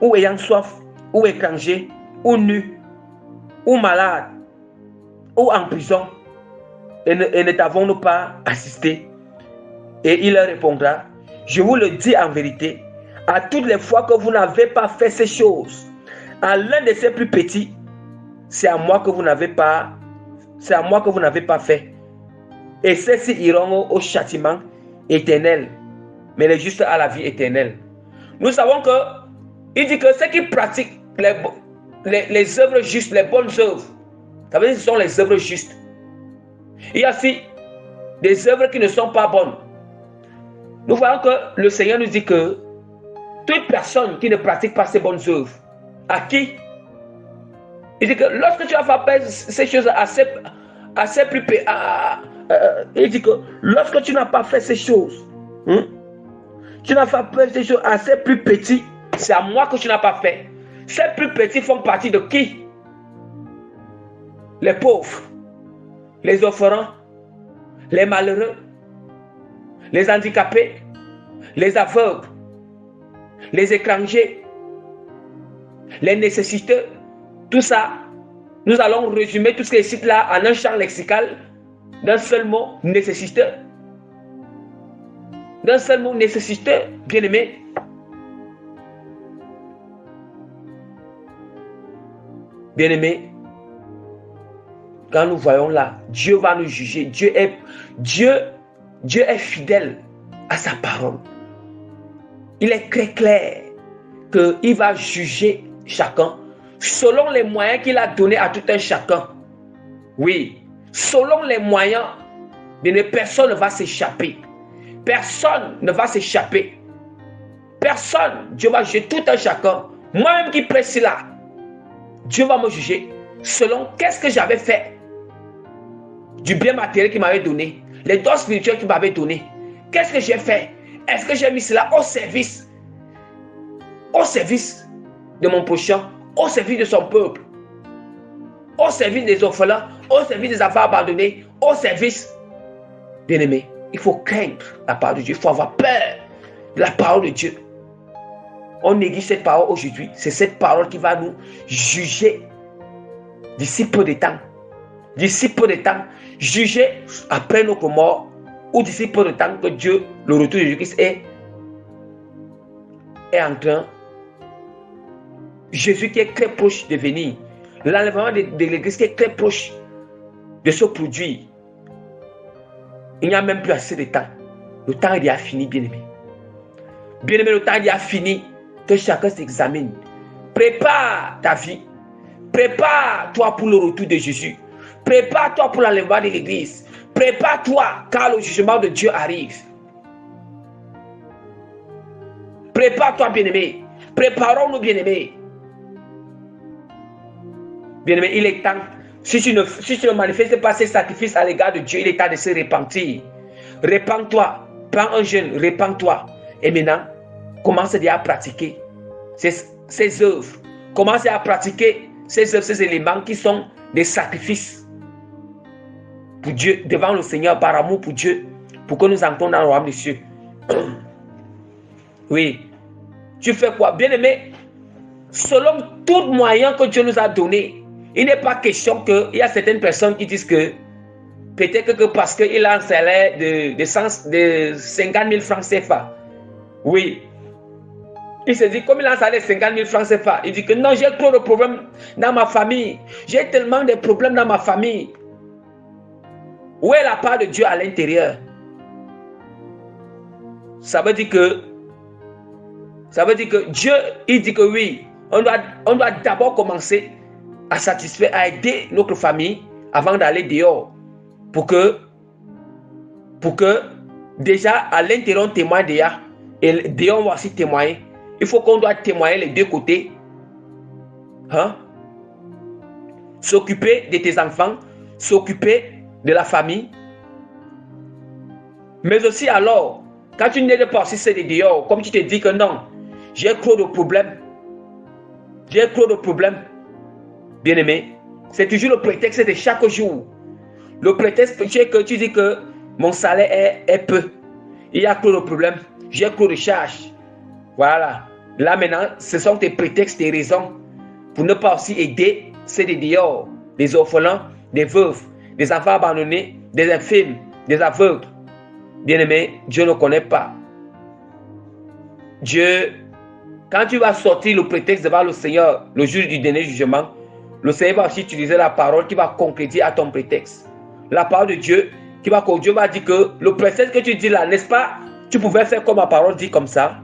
ou ayant soif, ou étranger, ou nu, ou malade, ou en prison, et ne t'avons-nous pas assisté? Et il leur répondra, je vous le dis en vérité, à toutes les fois que vous n'avez pas fait ces choses, à l'un de ces plus petits, c'est à moi que vous n'avez pas fait. Et ceux-ci iront au châtiment éternel, mais les justes à la vie éternelle. Nous savons que il dit que ceux qui pratiquent les œuvres justes, les bonnes œuvres, ça veut dire que ce sont les œuvres justes. Il y a aussi des œuvres qui ne sont pas bonnes. Nous voyons que le Seigneur nous dit que toute personne qui ne pratique pas ces bonnes œuvres, à qui? Il dit que lorsque tu vas faire ces choses assez plus il dit que lorsque tu n'as pas fait ces choses, tu n'as pas fait ces choses assez plus petites, c'est à moi que tu n'as pas fait. Ces plus petits font partie de qui? Les pauvres, les orphelins, les malheureux, les handicapés, les aveugles, les étrangers, les nécessiteux. Tout ça, nous allons résumer tout ce qui est ici là en un champ lexical d'un seul mot, nécessiteux. D'un seul mot, nécessiteux, bien-aimé. Bien-aimé, quand nous voyons là, Dieu va nous juger. Dieu est fidèle à sa parole. Il est très clair qu'il va juger chacun selon les moyens qu'il a donnés à tout un chacun. Oui, selon les moyens, personne ne va s'échapper. Personne ne va s'échapper. Personne. Dieu va juger tout un chacun. Moi-même qui prêche cela, Dieu va me juger selon qu'est-ce que j'avais fait. Du bien matériel qu'il m'avait donné, les dons spirituels qu'il m'avait donné. Qu'est-ce que j'ai fait? Est-ce que j'ai mis cela au service de mon prochain, au service de son peuple, au service des orphelins, au service des enfants abandonnés, au service? Bien-aimé, il faut craindre la parole de Dieu, il faut avoir peur de la parole de Dieu. On néglige cette parole aujourd'hui, c'est cette parole qui va nous juger d'ici peu de temps. D'ici peu de temps, jugé après notre mort, ou d'ici peu de temps que Dieu, le retour de Jésus-Christ est en train. Jésus qui est très proche de venir. L'enlèvement de l'église qui est très proche de se produire. Il n'y a même plus assez de temps. Le temps est déjà fini, bien-aimé. Bien-aimé, le temps est déjà fini. Que chacun s'examine. Prépare ta vie. Prépare-toi pour le retour de Jésus. Prépare-toi pour l'enlèvement de l'église. Prépare-toi car le jugement de Dieu arrive. Prépare-toi, bien-aimé. Préparons-nous, bien-aimé. Bien-aimé, il est temps. Si tu ne manifestes pas ces sacrifices à l'égard de Dieu, il est temps de se repentir. Repends-toi. Prends un jeûne, repends-toi. Et maintenant, commence déjà à pratiquer ces œuvres. Commence à pratiquer ces œuvres, ces éléments qui sont des sacrifices pour Dieu, devant le Seigneur, par amour pour Dieu, pour que nous entrons dans le royaume des cieux. Oui. Tu fais quoi? Bien-aimé, selon tout moyen que Dieu nous a donné, il n'est pas question qu'il y a certaines personnes qui disent que peut-être que parce qu'il a un salaire de 50 000 francs CFA. Oui. Il se dit, comme il a un salaire de 50 000 francs CFA, il dit que non, j'ai trop de problèmes dans ma famille. J'ai tellement de problèmes dans ma famille. Où est la part de Dieu à l'intérieur? Ça veut dire que Dieu, il dit que oui, on doit d'abord commencer à satisfaire, à aider notre famille avant d'aller dehors. Pour que déjà à l'intérieur on témoigne déjà et dehors on va aussi témoigner. Il faut qu'on doit témoigner les deux côtés. Hein? S'occuper de tes enfants, s'occuper de la famille. Mais aussi alors, quand tu n'aides pas aussi c'est de dehors, comme tu te dis que non, j'ai trop de problèmes. J'ai trop de problèmes. Bien-aimé, c'est toujours le prétexte de chaque jour. Le prétexte c'est que tu dis que mon salaire est peu. Il y a trop de problèmes. J'ai trop de charges. Voilà. Là maintenant, ce sont tes prétextes, tes raisons pour ne pas aussi aider ceux de dehors, des orphelins, des veuves, des enfants abandonnés, des infirmes, des aveugles. Bien-aimé, Dieu ne connaît pas. Dieu, quand tu vas sortir le prétexte devant le Seigneur, le jour du dernier jugement, le Seigneur va aussi utiliser la parole qui va concrétiser à ton prétexte. La parole de Dieu, Dieu va dire que le prétexte que tu dis là, n'est-ce pas? Tu pouvais faire comme ma parole dit comme ça.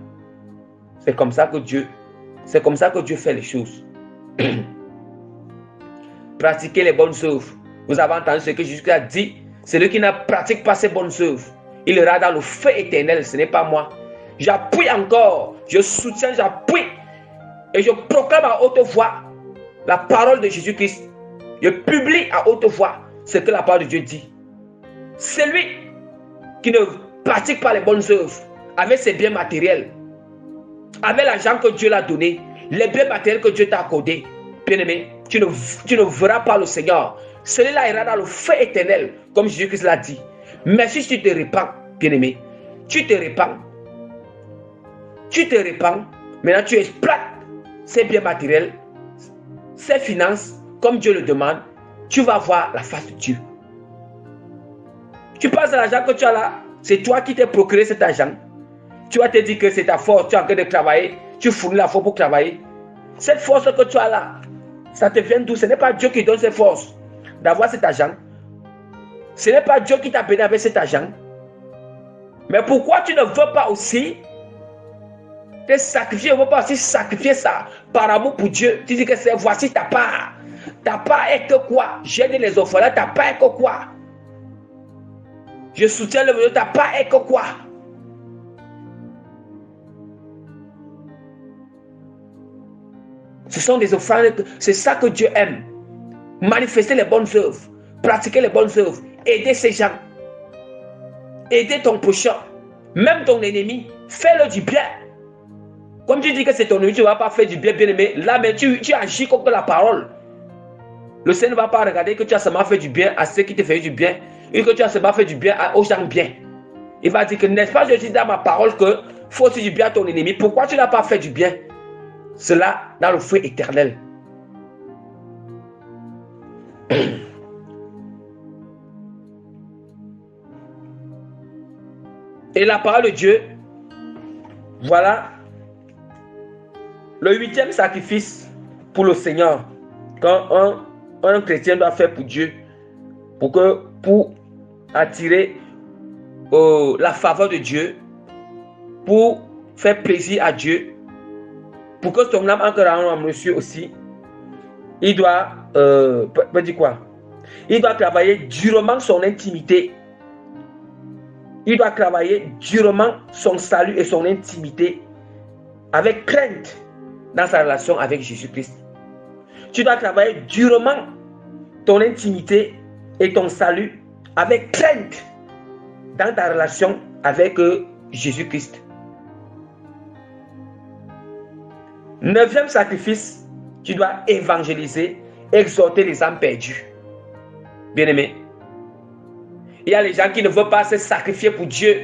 C'est comme ça que Dieu fait les choses. Pratiquer les bonnes œuvres. Vous avez entendu ce que Jésus a dit. Celui qui ne pratique pas ces bonnes œuvres, il ira dans le feu éternel. Ce n'est pas moi. J'appuie encore. Je soutiens, j'appuie. Et je proclame à haute voix la parole de Jésus-Christ. Je publie à haute voix ce que la parole de Dieu dit. Celui qui ne pratique pas les bonnes œuvres avec ses biens matériels, avec l'argent que Dieu l'a donné, les biens matériels que Dieu t'a accordés, bien-aimé, tu ne verras pas le Seigneur. Celui-là ira dans le feu éternel, comme Jésus-Christ l'a dit. Mais si tu te répands, bien-aimé, tu te répands, maintenant tu exploites ces biens matériels, ces finances, comme Dieu le demande, tu vas voir la face de Dieu. Tu penses à l'argent que tu as là, c'est toi qui t'es procuré cet argent. Tu vas te dire que c'est ta force, tu es en train de travailler, tu fournis la force pour travailler. Cette force que tu as là, ça te vient d'où? Ce n'est pas Dieu qui donne cette force d'avoir cet argent. Ce n'est pas Dieu qui t'a béni avec cet argent. Mais pourquoi tu ne veux pas aussi te sacrifier? Tu ne veux pas aussi sacrifier ça par amour pour Dieu. Tu dis que c'est voici ta part. Ta part est que quoi? J'aide les orphelins, ta part est que quoi? Je soutiens le milieu, ta part est que quoi? Ce sont des offrandes, c'est ça que Dieu aime. Manifester les bonnes œuvres, pratiquer les bonnes œuvres, aider ces gens, aider ton prochain, même ton ennemi, fais-le du bien. Comme tu dis que c'est ton ennemi, tu ne vas pas faire du bien, bien aimé. Là, mais tu agis comme la parole. Le Seigneur ne va pas regarder que tu as seulement fait du bien à ceux qui te font du bien, et que tu as seulement fait du bien aux gens bien. Il va dire que n'est-ce pas, je dis dans ma parole que faut aussi du bien à ton ennemi. Pourquoi tu n'as pas fait du bien? Cela dans le feu éternel. Et la parole de Dieu, voilà le 8e sacrifice pour le Seigneur qu'un chrétien doit faire pour Dieu, pour attirer la faveur de Dieu, pour faire plaisir à Dieu, pour que ton âme encore en monsieur aussi. Il doit dire quoi? Il doit travailler durement son intimité. Il doit travailler durement son salut et son intimité avec crainte dans sa relation avec Jésus-Christ. Tu dois travailler durement ton intimité et ton salut avec crainte dans ta relation avec Jésus-Christ. 9e sacrifice, tu dois évangéliser, exhorter les âmes perdues. Bien-aimé, il y a les gens qui ne veulent pas se sacrifier pour Dieu,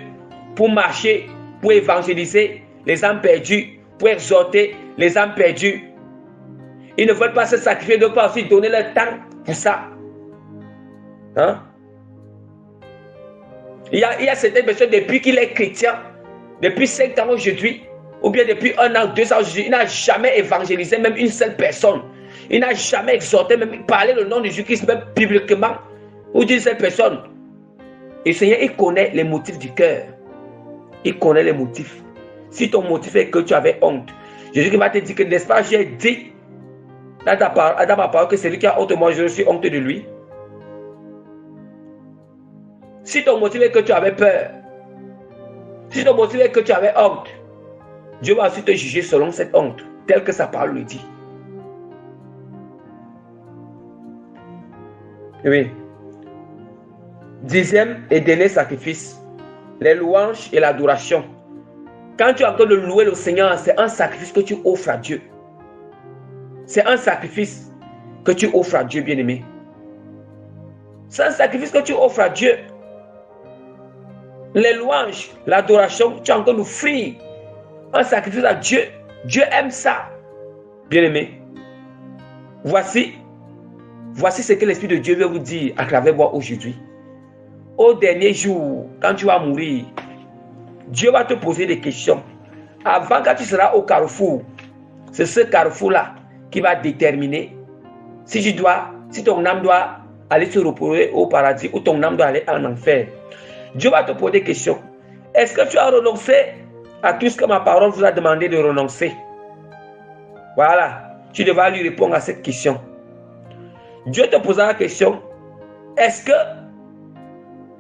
pour marcher, pour évangéliser les âmes perdues, pour exhorter les âmes perdues. Ils ne veulent pas se sacrifier, ils ne veulent pas aussi donner leur temps pour ça. Hein? Il y a certaines personnes, depuis qu'il est chrétien, depuis 5 ans aujourd'hui, ou bien depuis 1 an, 2 ans aujourd'hui, il n'a jamais évangélisé même une seule personne. Il n'a jamais exhorté, même parlé le nom de Jésus-Christ, même publiquement, ou d'une seule personne. Et le Seigneur, il connaît les motifs du cœur. Il connaît les motifs. Si ton motif est que tu avais honte, Jésus va te dire que, n'est-ce pas, j'ai dit dans ma parole que celui qui a honte de moi, je suis honte de lui. Si ton motif est que tu avais peur, si ton motif est que tu avais honte, Dieu va aussi te juger selon cette honte, telle que sa parole le dit. Oui. 10e et dernier sacrifice, les louanges et l'adoration. Quand tu es en train de louer le Seigneur, c'est un sacrifice que tu offres à Dieu. C'est un sacrifice que tu offres à Dieu, bien-aimé. C'est un sacrifice que tu offres à Dieu. Les louanges, l'adoration, tu es en train d'offrir un sacrifice à Dieu. Dieu aime ça, bien-aimé. Voici ce que l'Esprit de Dieu veut vous dire à travers moi aujourd'hui. Au dernier jour, quand tu vas mourir, Dieu va te poser des questions. Avant, quand tu seras au carrefour, c'est ce carrefour-là qui va déterminer si ton âme doit aller se reposer au paradis ou ton âme doit aller en enfer. Dieu va te poser des questions. Est-ce que tu as renoncé à tout ce que ma parole vous a demandé de renoncer? Voilà, tu devras lui répondre à cette question. Dieu te posera la question. Est-ce que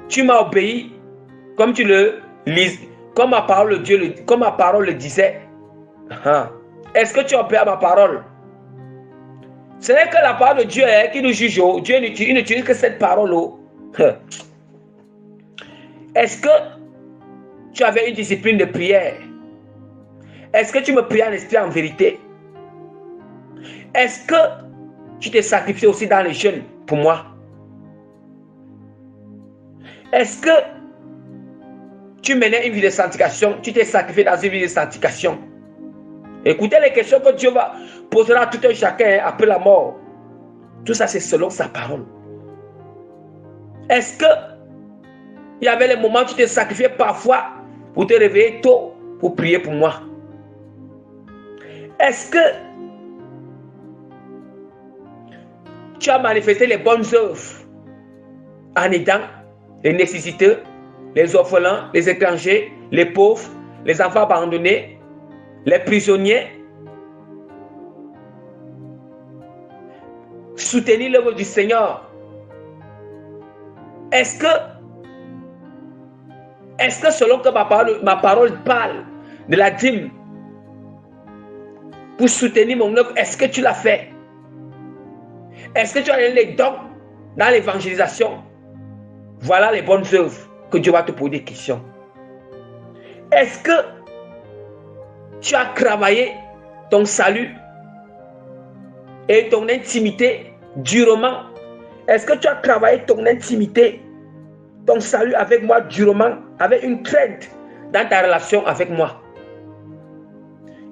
tu m'as obéi comme tu le lis, comme ma parole le disait? Est-ce que tu as obéi à ma parole? Ce n'est que la parole de Dieu qui nous juge. Dieu n'utilise que cette parole. Est-ce que tu avais une discipline de prière? Est-ce que tu me priais en esprit, en vérité? Est-ce que tu t'es sacrifié aussi dans les jeûnes pour moi? Est-ce que tu menais une vie de sanctification? Tu t'es sacrifié dans une vie de sanctification? Écoutez les questions que Dieu va poser à tout un chacun après la mort. Tout ça, c'est selon sa parole. Est-ce que il y avait les moments où tu t'es sacrifié parfois pour te réveiller tôt pour prier pour moi? Est-ce que tu as manifesté les bonnes œuvres en aidant les nécessiteux, les orphelins, les étrangers, les pauvres, les enfants abandonnés, les prisonniers? Soutenir l'œuvre du Seigneur. Est-ce que selon que ma parole parle de la dîme pour soutenir mon œuvre, est-ce que tu l'as fait? Est-ce que tu as donné les dons dans l'évangélisation? Voilà les bonnes œuvres que Dieu va te poser des questions. Est-ce que tu as travaillé ton salut et ton intimité durement? Est-ce que tu as travaillé ton intimité, ton salut avec moi durement, avec une crainte dans ta relation avec moi?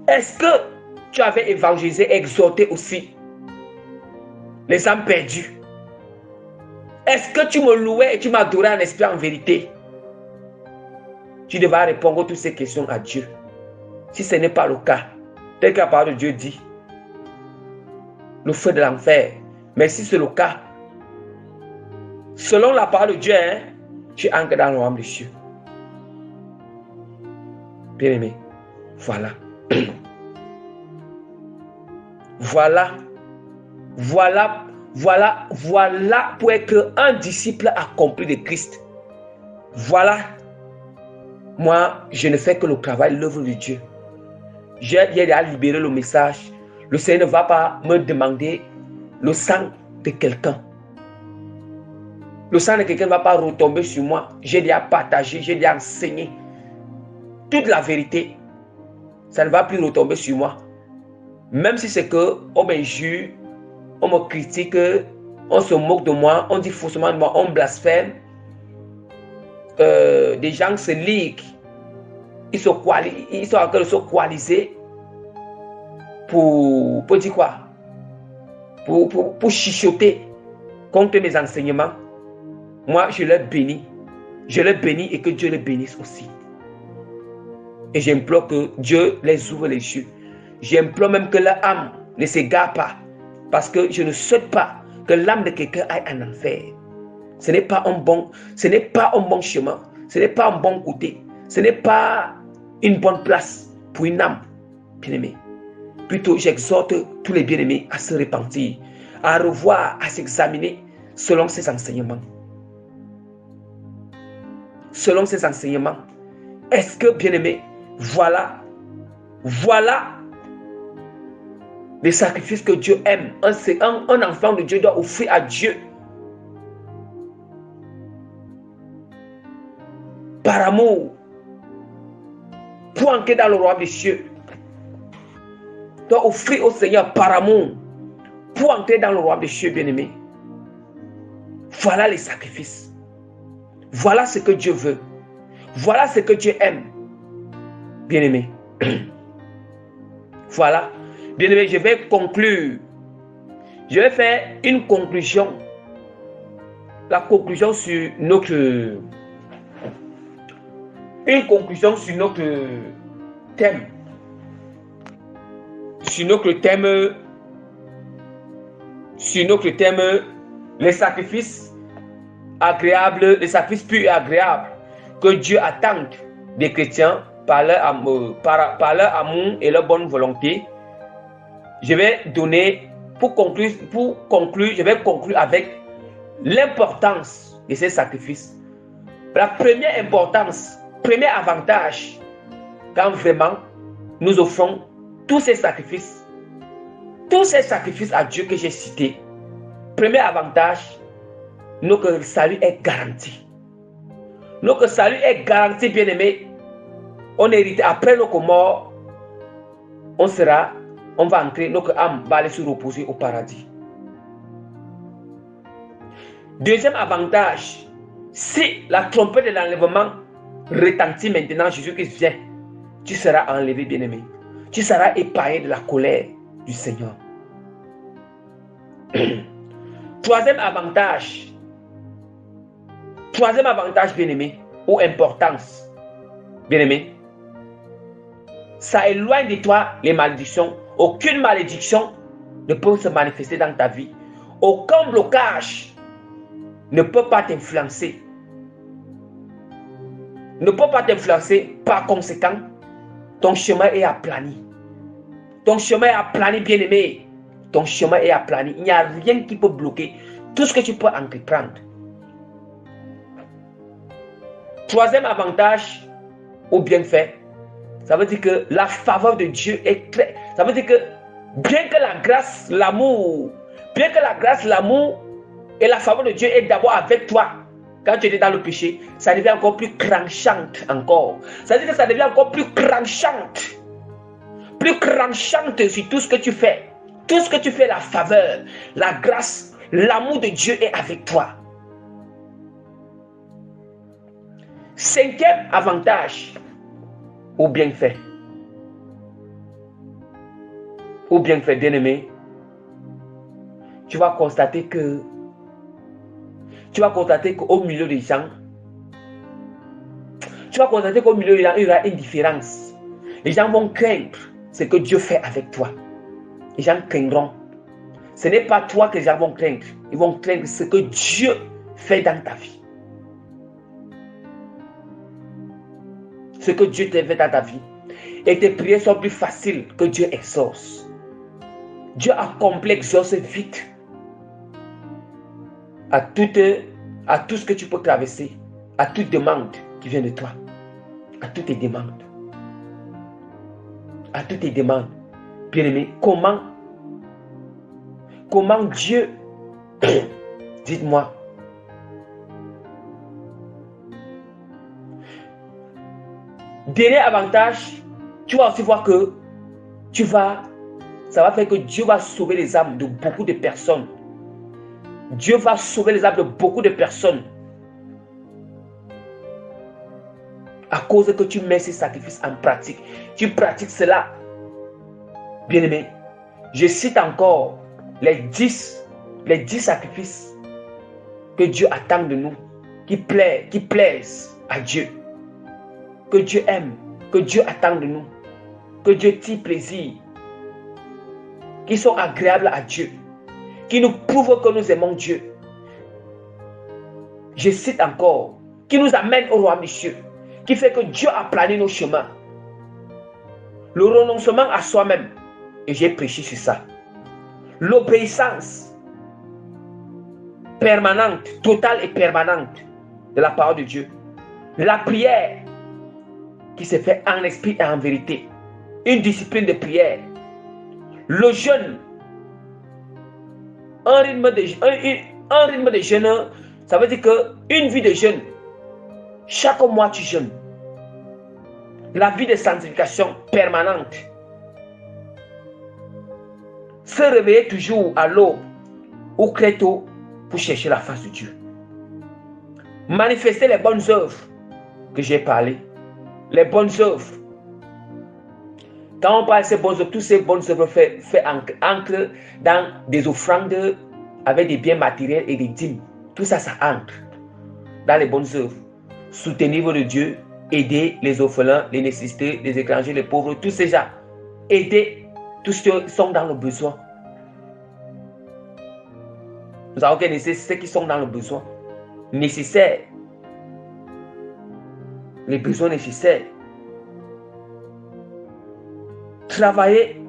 Est-ce que tu avais évangélisé, exhorté aussi les âmes perdues? Est-ce que tu me louais et tu m'adorais en esprit, en vérité? Tu devras répondre à toutes ces questions à Dieu. Si ce n'est pas le cas, tel que la parole de Dieu dit, le feu de l'enfer. Mais si c'est le cas, selon la parole de Dieu, tu entres dans le royaume des cieux. Bien-aimé, voilà. Voilà pour être un disciple accompli de Christ. Voilà. Moi, je ne fais que le travail, l'œuvre de Dieu. J'ai déjà libéré le message. Le Seigneur ne va pas me demander le sang de quelqu'un. Le sang de quelqu'un ne va pas retomber sur moi. J'ai déjà partagé, j'ai déjà enseigné toute la vérité. Ça ne va plus retomber sur moi. Même si c'est que on m'injure, on me critique, on se moque de moi, on dit faussement de moi, on blasphème. Des gens se liguent. Ils sont en train de se coaliser pour dire quoi? Pour chuchoter contre mes enseignements. Moi, je les bénis. Je les bénis et que Dieu les bénisse aussi. Et j'implore que Dieu les ouvre les yeux. J'implore même que leur âme ne s'égare pas. Parce que je ne souhaite pas que l'âme de quelqu'un aille en enfer. Ce n'est pas un bon chemin. Ce n'est pas un bon côté. Ce n'est pas une bonne place pour une âme bien-aimée. Plutôt, j'exhorte tous les bien-aimés à se repentir, à revoir, à s'examiner selon ses enseignements. Selon ses enseignements. Est-ce que, bien-aimé, voilà les sacrifices que Dieu aime. Un enfant de Dieu doit offrir à Dieu par amour pour entrer dans le royaume des cieux. Doit offrir au Seigneur par amour pour entrer dans le royaume des cieux, bien-aimé. Voilà les sacrifices. Voilà ce que Dieu veut. Voilà ce que Dieu aime, bien-aimé. Voilà. Bien-aimé, je vais conclure. Je vais faire une conclusion. La conclusion sur notre... Une conclusion sur notre thème. Sur notre thème, les sacrifices agréables, les sacrifices purs et agréables que Dieu attend des chrétiens par leur amour et leur bonne volonté. Je vais donner, pour conclure, je vais conclure avec l'importance de ces sacrifices. La première importance, premier avantage, quand vraiment nous offrons tous ces sacrifices à Dieu que j'ai cités. Premier avantage, notre salut est garanti. Notre salut est garanti, bien-aimé. On hérite après notre mort, on va entrer, notre âme va aller se reposer au paradis. Deuxième avantage, si la trompette de l'enlèvement retentit maintenant, Jésus-Christ vient, tu seras enlevé, bien-aimé. Tu seras épargné de la colère du Seigneur. Troisième avantage, bien-aimé, ou importance, bien-aimé, ça éloigne de toi les malédictions. Aucune malédiction ne peut se manifester dans ta vie. Aucun blocage ne peut pas t'influencer. Par conséquent, ton chemin est aplani. Bien-aimé. Ton chemin est aplani. Il n'y a rien qui peut bloquer tout ce que tu peux entreprendre. Troisième avantage ou bienfait, ça veut dire que la faveur de Dieu est très... Ça veut dire que bien que la grâce, l'amour et la faveur de Dieu est d'abord avec toi, quand tu étais dans le péché, ça devient encore plus tranchante encore. Ça veut dire que ça devient encore plus tranchante sur tout ce que tu fais. Tout ce que tu fais, la faveur, la grâce, l'amour de Dieu est avec toi. Cinquième avantage ou bienfait, bien-aimé, tu vas constater que tu vas constater qu'au milieu des gens, il y aura une différence. Les gens vont craindre ce que Dieu fait avec toi. Les gens craindront. Ce n'est pas toi que les gens vont craindre. Ils vont craindre ce que Dieu fait dans ta vie. Ce que Dieu t'a fait dans ta vie. Et tes prières sont plus faciles que Dieu exauce. Dieu accomplit, exauce vite à tout ce que tu peux traverser, à toute demande qui vient de toi, à toutes tes demandes. À toutes tes demandes. Bien-aimé, comment Dieu, dites-moi, dernier avantage, tu vas aussi voir que ça va faire que Dieu va sauver les âmes de beaucoup de personnes. Dieu va sauver les âmes de beaucoup de personnes. À cause que tu mets ces sacrifices en pratique. Tu pratiques cela. Bien-aimé, je cite encore les 10 sacrifices que Dieu attend de nous, qui plaisent à Dieu, que Dieu aime, que Dieu attend de nous, que Dieu tire plaisir, qui sont agréables à Dieu, qui nous prouvent que nous aimons Dieu. Je cite encore, qui nous amène au royaume des cieux, qui fait que Dieu a plané nos chemins. Le renoncement à soi-même, et j'ai prêché sur ça. L'obéissance permanente, totale et permanente de la parole de Dieu. La prière qui se fait en esprit et en vérité. Une discipline de prière. Le jeûne. Un rythme de jeûne, ça veut dire qu'une vie de jeûne. Chaque mois tu jeûnes. La vie de sanctification permanente. Se réveiller toujours à l'aube ou très tôt pour chercher la face de Dieu. Manifester les bonnes œuvres que j'ai parlé. Les bonnes œuvres. Quand on parle de ces bonnes œuvres, toutes ces bonnes œuvres entrent dans des offrandes avec des biens matériels et des dîmes. Tout ça, ça entre dans les bonnes œuvres. Soutenir de Dieu, aider les orphelins, les nécessités, les étrangers, les pauvres, tous ces gens. Aider tous ceux qui sont dans le besoin. Nous avons organisé ceux qui sont dans le besoin nécessaire. Les besoins nécessaires. Travailler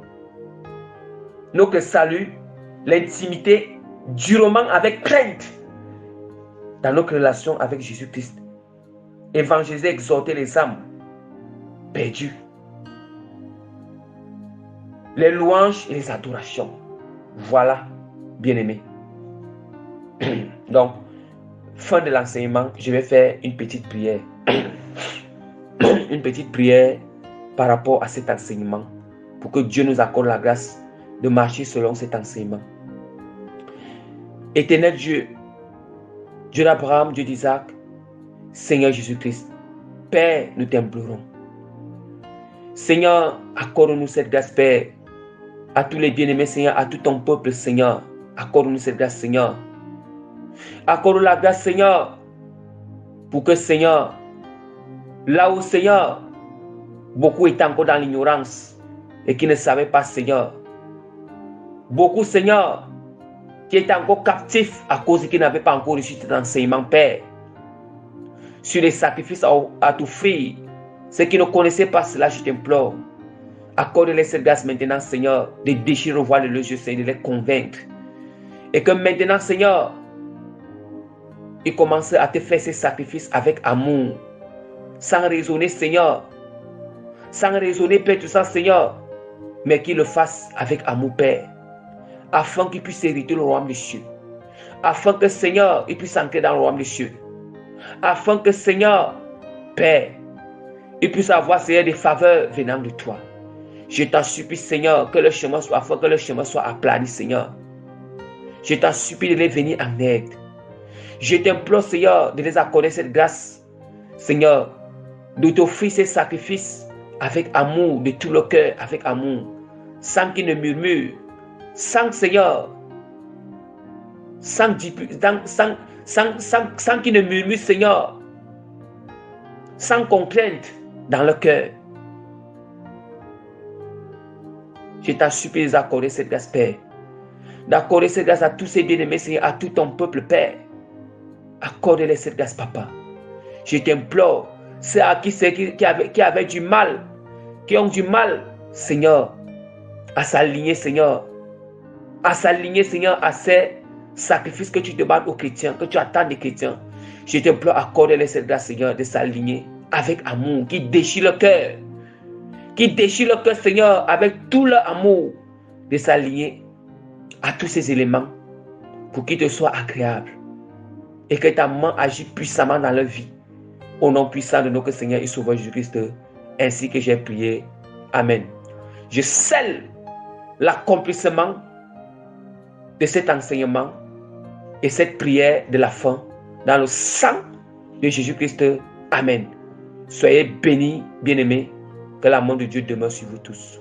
notre salut, l'intimité, durement avec crainte dans notre relation avec Jésus-Christ. Évangéliser, exhorter les âmes perdues. Les louanges et les adorations. Voilà, bien-aimés. Donc, fin de l'enseignement, je vais faire une petite prière. Une petite prière par rapport à cet enseignement. Pour que Dieu nous accorde la grâce de marcher selon cet enseignement. Éternel Dieu, Dieu d'Abraham, Dieu d'Isaac, Seigneur Jésus-Christ, Père, nous t'implorons. Seigneur, accorde-nous cette grâce, Père. À tous les bien-aimés, Seigneur, à tout ton peuple, Seigneur, accorde-nous cette grâce, Seigneur. Accorde la grâce, Seigneur, pour que, Seigneur, là où, Seigneur, beaucoup étaient encore dans l'ignorance et qui ne savaient pas, Seigneur. Beaucoup, Seigneur, qui étaient encore captifs à cause qu'ils n'avaient pas encore reçu cet enseignement, Père. Sur les sacrifices à t'offrir, ceux qui ne connaissaient pas cela, je t'implore. Accorde-les cette grâce maintenant, Seigneur, de déchirer le voile de leurs yeux, Seigneur, de les convaincre. Et que maintenant, Seigneur, ils commencent à te faire ces sacrifices avec amour. Sans raisonner, Seigneur. Sans raisonner, Père, tout ça, Seigneur. Mais qu'ils le fassent avec amour, Père. Afin qu'ils puissent hériter le royaume des cieux. Afin que, Seigneur, ils puissent entrer dans le royaume des cieux. Afin que, Seigneur, Père, ils puissent avoir, Seigneur, des faveurs venant de toi. Je t'en supplie, Seigneur, que le chemin soit, afin que le chemin soit aplani, Seigneur. Je t'en supplie de les venir en aide. Je t'implore, Seigneur, de les accorder cette grâce, Seigneur, de t'offrir ces sacrifices avec amour, de tout le cœur, avec amour, sans qu'ils ne murmurent, sans, Seigneur, sans sans qu'ils ne murmurent, Seigneur, sans contrainte dans le cœur. Je t'en supplie d'accorder cette grâce, Père. D'accorder cette grâce à tous ces bien-aimés, Seigneur, à tout ton peuple, Père. Accorde-les cette grâce, Papa. Je t'implore, ceux à qui avaient du mal, qui ont du mal, Seigneur, à s'aligner, Seigneur, à ces sacrifices que tu demandes aux chrétiens, que tu attends des chrétiens. Je t'implore, accorde-les cette grâce, Seigneur, de s'aligner avec amour, qui déchire le cœur, Seigneur, avec tout leur amour, de s'aligner à tous ces éléments pour qu'ils te soient agréables et que ta main agisse puissamment dans leur vie. Au nom puissant de notre Seigneur et Sauveur Jésus-Christ, ainsi que j'ai prié. Amen. Je scelle l'accomplissement de cet enseignement et cette prière de la fin dans le sang de Jésus-Christ. Amen. Soyez bénis, bien-aimés. Que l'amour de Dieu demeure sur vous tous.